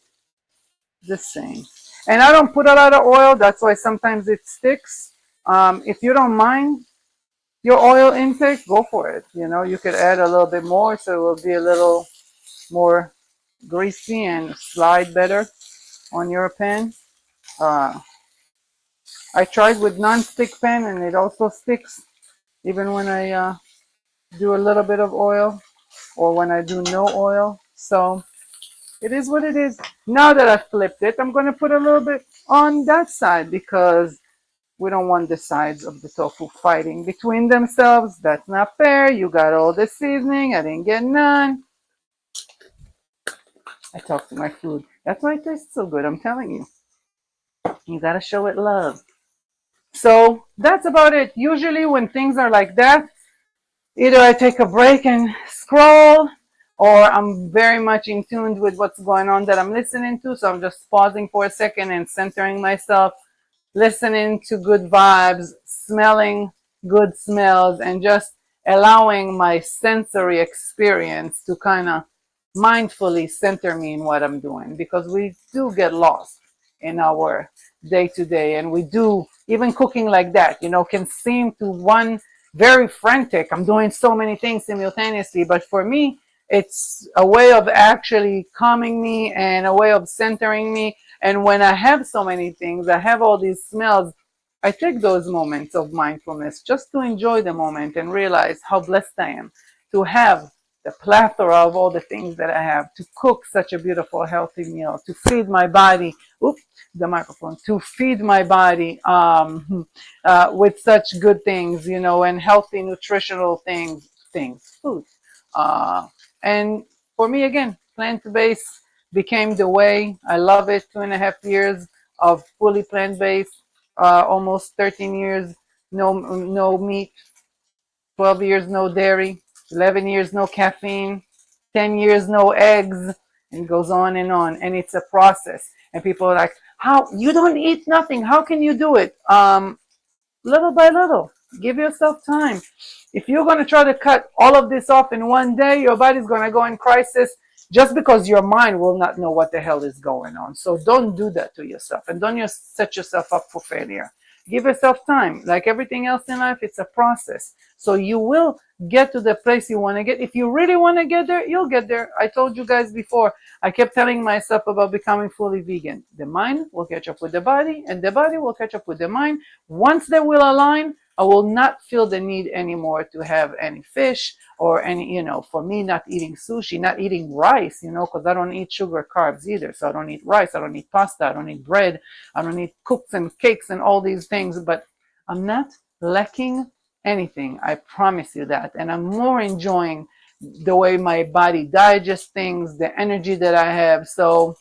the same. And I don't put a lot of oil. That's why sometimes it sticks. If you don't mind your oil intake, go for it. You know, you could add a little bit more so it will be a little more greasy and slide better. on your pan. Uh, I tried with non-stick pan and it also sticks even when I do a little bit of oil or when I do no oil. So it is what it is. Now that I've flipped it, I'm going to put a little bit on that side because we don't want the sides of the tofu fighting between themselves. That's not fair. You got all the seasoning. I didn't get none. I talk to my food. That's why it tastes so good. I'm telling you. You got to show it love. So that's about it. Usually when things are like that, either I take a break and scroll, or I'm very much in tune with what's going on that I'm listening to. So I'm just pausing for a second and centering myself, listening to good vibes, smelling good smells, and just allowing my sensory experience to kind of mindfully center me in what I'm doing, because we do get lost in our day to day, and we do, even cooking like that, can seem to one very frantic. I'm doing so many things simultaneously, but for me, it's a way of actually calming me and a way of centering me. And when I have so many things, I have all these smells, I take those moments of mindfulness just to enjoy the moment and realize how blessed I am to have the plethora of all the things that I have, to cook such a beautiful, healthy meal, to feed my body. Oops, the microphone. To feed my body with such good things, and healthy, nutritional food. Uh, and for me, again, plant-based became the way. I love it. 2.5 years of fully plant-based, almost 13 years, no meat, 12 years no dairy, 11 years no caffeine, 10 years no eggs, and it goes on and on. And it's a process. And people are like, how? You don't eat nothing. How can you do it? Little by little. Give yourself time. If you're going to try to cut all of this off in one day, your body's going to go in crisis just because your mind will not know what the hell is going on. So don't do that to yourself, and don't set yourself up for failure. Give yourself time. Like everything else in life, it's a process. So you will get to the place you want to get. If you really want to get there, you'll get there. I told you guys before, I kept telling myself about becoming fully vegan. The mind will catch up with the body, and the body will catch up with the mind. Once they will align, I will not feel the need anymore to have any fish or any, for me, not eating sushi, not eating rice, because I don't eat sugar carbs either. So I don't eat rice, I don't eat pasta, I don't eat bread, I don't eat cooks and cakes and all these things. But I'm not lacking anything. I promise you that. And I'm more enjoying the way my body digests things, the energy that I have. So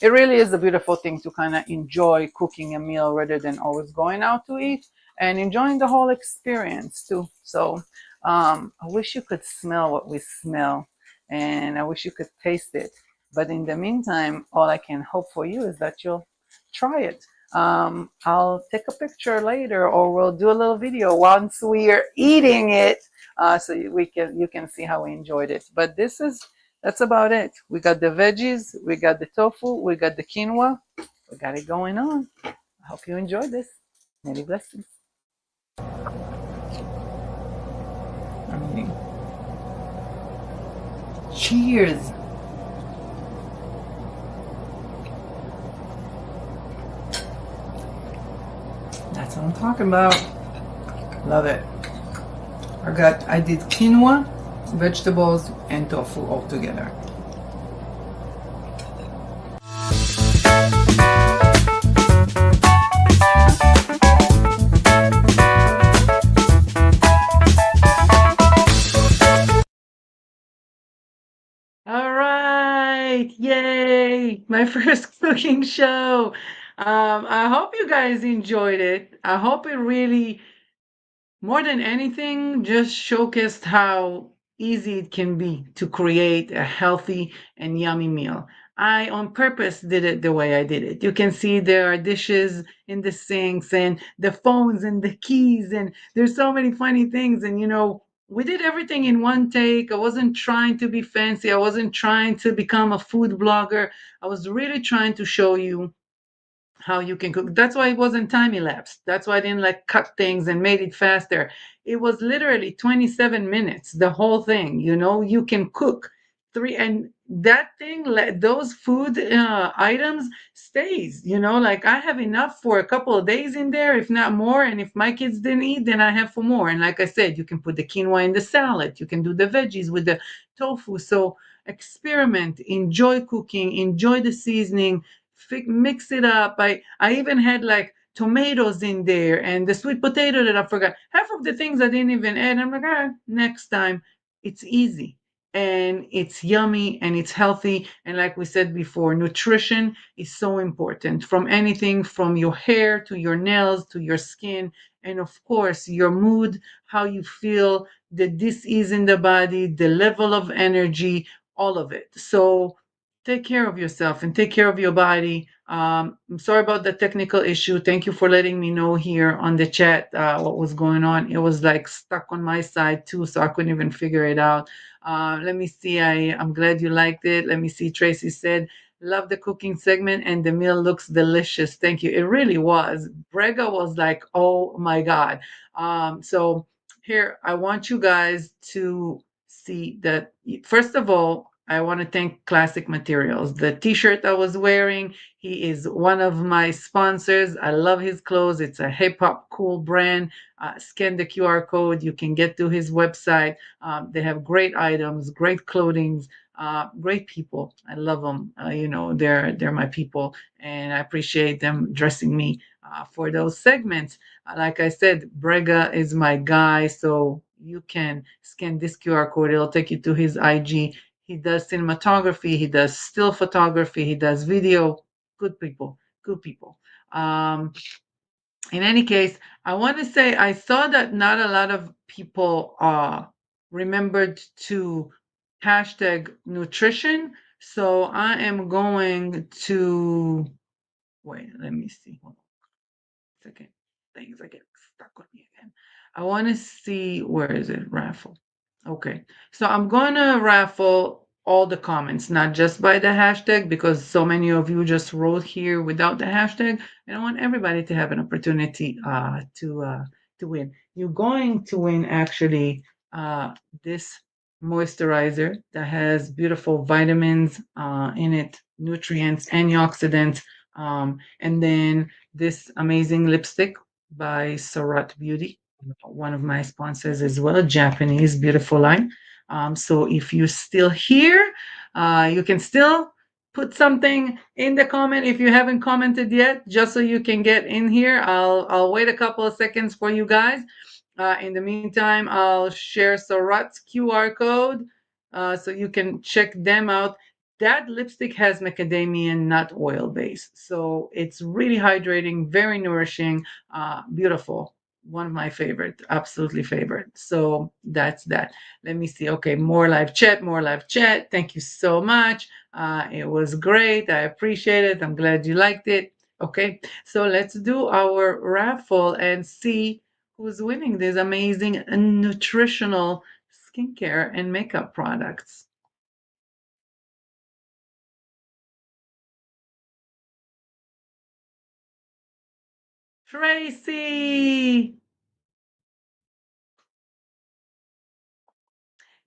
it really is a beautiful thing to kind of enjoy cooking a meal rather than always going out to eat, and enjoying the whole experience too. So I wish you could smell what we smell, and I wish you could taste it. But in the meantime, all I can hope for you is that you'll try it. I'll take a picture later, or we'll do a little video once we are eating it, so you can see how we enjoyed it. But that's about it. We got the veggies, we got the tofu, we got the quinoa. We got it going on. I hope you enjoyed this. Many blessings. I'm eating. Cheers. That's what I'm talking about. Love it. I did quinoa, vegetables, and tofu all together. All right, yay! My first cooking show. I hope you guys enjoyed it. I hope it really, more than anything, just showcased how easy it can be to create a healthy and yummy meal. I on purpose did it the way I did it. You can see there are dishes in the sinks and the phones and the keys, and there's so many funny things. And we did everything in one take. I wasn't trying to be fancy. I wasn't trying to become a food blogger. I was really trying to show you how you can cook. That's why it wasn't time elapsed. That's why I didn't like cut things and made it faster. It was literally 27 minutes, the whole thing. You can cook three, and that thing, those food items stays, like I have enough for a couple of days in there, if not more. And if my kids didn't eat, then I have for more. And like I said, you can put the quinoa in the salad, you can do the veggies with the tofu. So experiment, enjoy cooking, enjoy the seasoning, mix it up. I even had like tomatoes in there and the sweet potato that I forgot. Half of the things I didn't even add. I'm like, next time. It's easy and it's yummy and it's healthy. And like we said before, nutrition is so important, from anything from your hair to your nails to your skin. And of course, your mood, how you feel, the disease in the body, the level of energy, all of it. So take care of yourself and take care of your body. I'm sorry about the technical issue. Thank you for letting me know here on the chat what was going on. It was like stuck on my side too, so I couldn't even figure it out. Let me see. I'm glad you liked it. Let me see. Tracy said, love the cooking segment and the meal looks delicious. Thank you. It really was. Brega was like, oh my God. So here, I want you guys to see that. First of all, I want to thank Classic Materials. The t-shirt I was wearing, he is one of my sponsors. I love his clothes. It's a hip hop cool brand. Scan the QR code. You can get to his website. They have great items, great clothing, great people. I love them. They're my people, and I appreciate them dressing me for those segments. Like I said, Brega is my guy, so you can scan this QR code. It'll take you to his IG. He does cinematography. He does still photography. He does video. Good people. Good people. In any case, I want to say I saw that not a lot of people remembered to hashtag nutrition. So I am going to wait. Let me see. Hold on a second. Things are getting stuck on me again. I want to see, where is it? Raffle. Okay. So I'm going to raffle all the comments, not just by the hashtag, because so many of you just wrote here without the hashtag. And I want everybody to have an opportunity to win. You're going to win actually this moisturizer that has beautiful vitamins in it, nutrients, antioxidants, and then this amazing lipstick by Sarat Beauty, one of my sponsors as well, Japanese beautiful line. So if you're still here, you can still put something in the comment if you haven't commented yet, just so you can get in here. I'll wait a couple of seconds for you guys. In the meantime, I'll share Sarat's QR code so you can check them out. That lipstick has macadamia nut oil base, so it's really hydrating, very nourishing, beautiful. One of my favorite, absolutely favorite. So that's that. Let me see. Okay, more live chat, more live chat. Thank you so much. It was great. I appreciate it. I'm glad you liked it. Okay, so let's do our raffle and see who's winning these amazing nutritional skincare and makeup products. Tracy!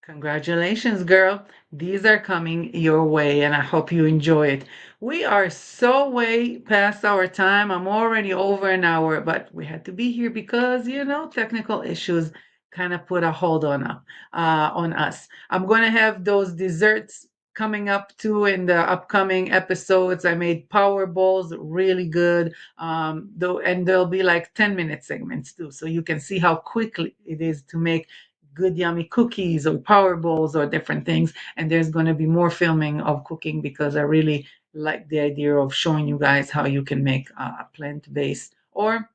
Congratulations, girl. These are coming your way, and I hope you enjoy it. We are so way past our time. I'm already over an hour, but we had to be here because, technical issues kind of put a hold on us. I'm going to have those desserts coming up too in the upcoming episodes. I made power bowls really good. Though, and there'll be like 10-minute segments too, so you can see how quickly it is to make good yummy cookies or power bowls or different things. And there's going to be more filming of cooking because I really like the idea of showing you guys how you can make a plant-based, or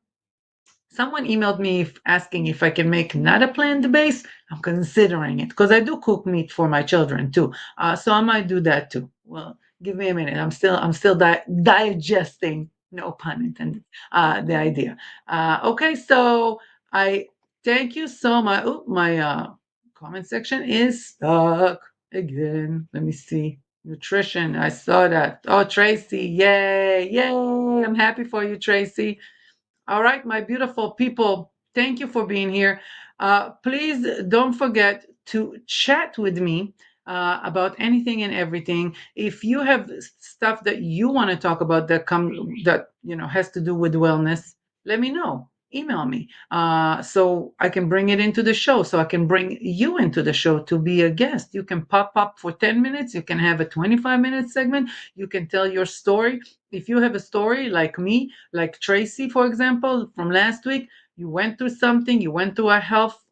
someone emailed me asking if I can make not a plant-based. I'm considering it because I do cook meat for my children too. So I might do that too. Well, give me a minute. I'm still digesting. No pun intended. The idea. Okay, so I thank you so much. Oh, my comment section is stuck again. Let me see. Nutrition. I saw that. Oh, Tracy. Yay. Yay. I'm happy for you, Tracy. All right, my beautiful people, thank you for being here. Please don't forget to chat with me about anything and everything. If you have stuff that you want to talk about that has to do with wellness, let me know. Email me so I can bring it into the show, so I can bring you into the show to be a guest. You can pop up for 10 minutes. You can have a 25-minute segment. You can tell your story. If you have a story like me, like Tracy, for example, from last week, you went through something, you went through a health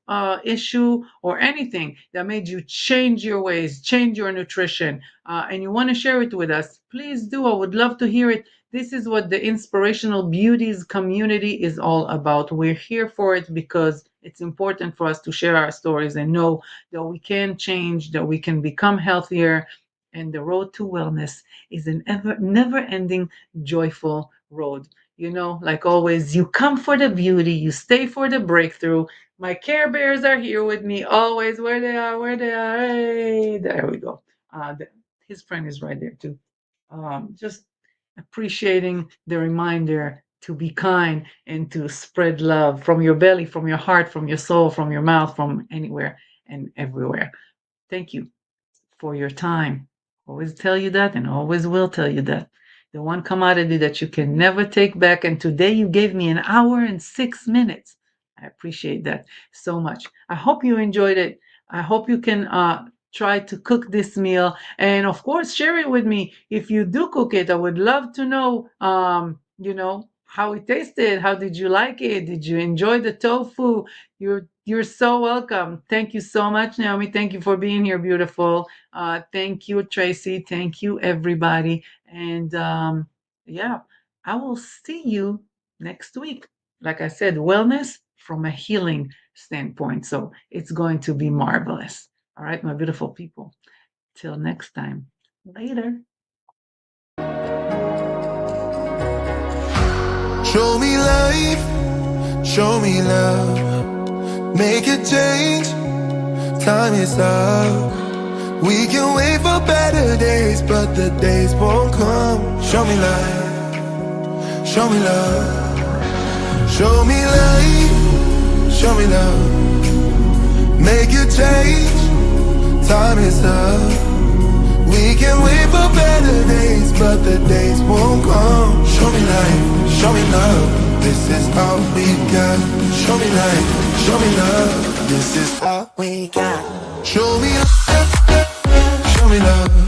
issue or anything that made you change your ways, change your nutrition, and you want to share it with us, please do. I would love to hear it. This is what the Inspirational Beauties community is all about. We're here for it because it's important for us to share our stories and know that we can change, that we can become healthier. And the road to wellness is an never ending, joyful road. Like always, you come for the beauty, you stay for the breakthrough. My Care Bears are here with me always. Where they are, where they are. Hey, there we go. His friend is right there too. Just appreciating the reminder to be kind and to spread love from your belly, from your heart, from your soul, from your mouth, from anywhere and everywhere. Thank you for your time. Always tell you that and always will tell you that. The one commodity that you can never take back. And today you gave me an hour and 6 minutes. I appreciate that so much. I hope you enjoyed it. I hope you can try to cook this meal. And of course, share it with me. If you do cook it, I would love to know, how it tasted. How did you like it? Did you enjoy the tofu? You're so welcome. Thank you so much, Naomi. Thank you for being here, beautiful. Thank you, Tracy. Thank you, everybody. And yeah, I will see you next week. Like I said, wellness from a healing standpoint. So it's going to be marvelous. All right, my beautiful people. Till next time. Later. Show me life, show me love. Make a change, time is up. We can wait for better days, but the days won't come. Show me life, show me love. Show me life, show me love. Make a change, time is up. We can wait for better days, but the days won't come. Show me life, show me love. This is all we got. Show me life, show me love. This is all we got. Show me love, show me love.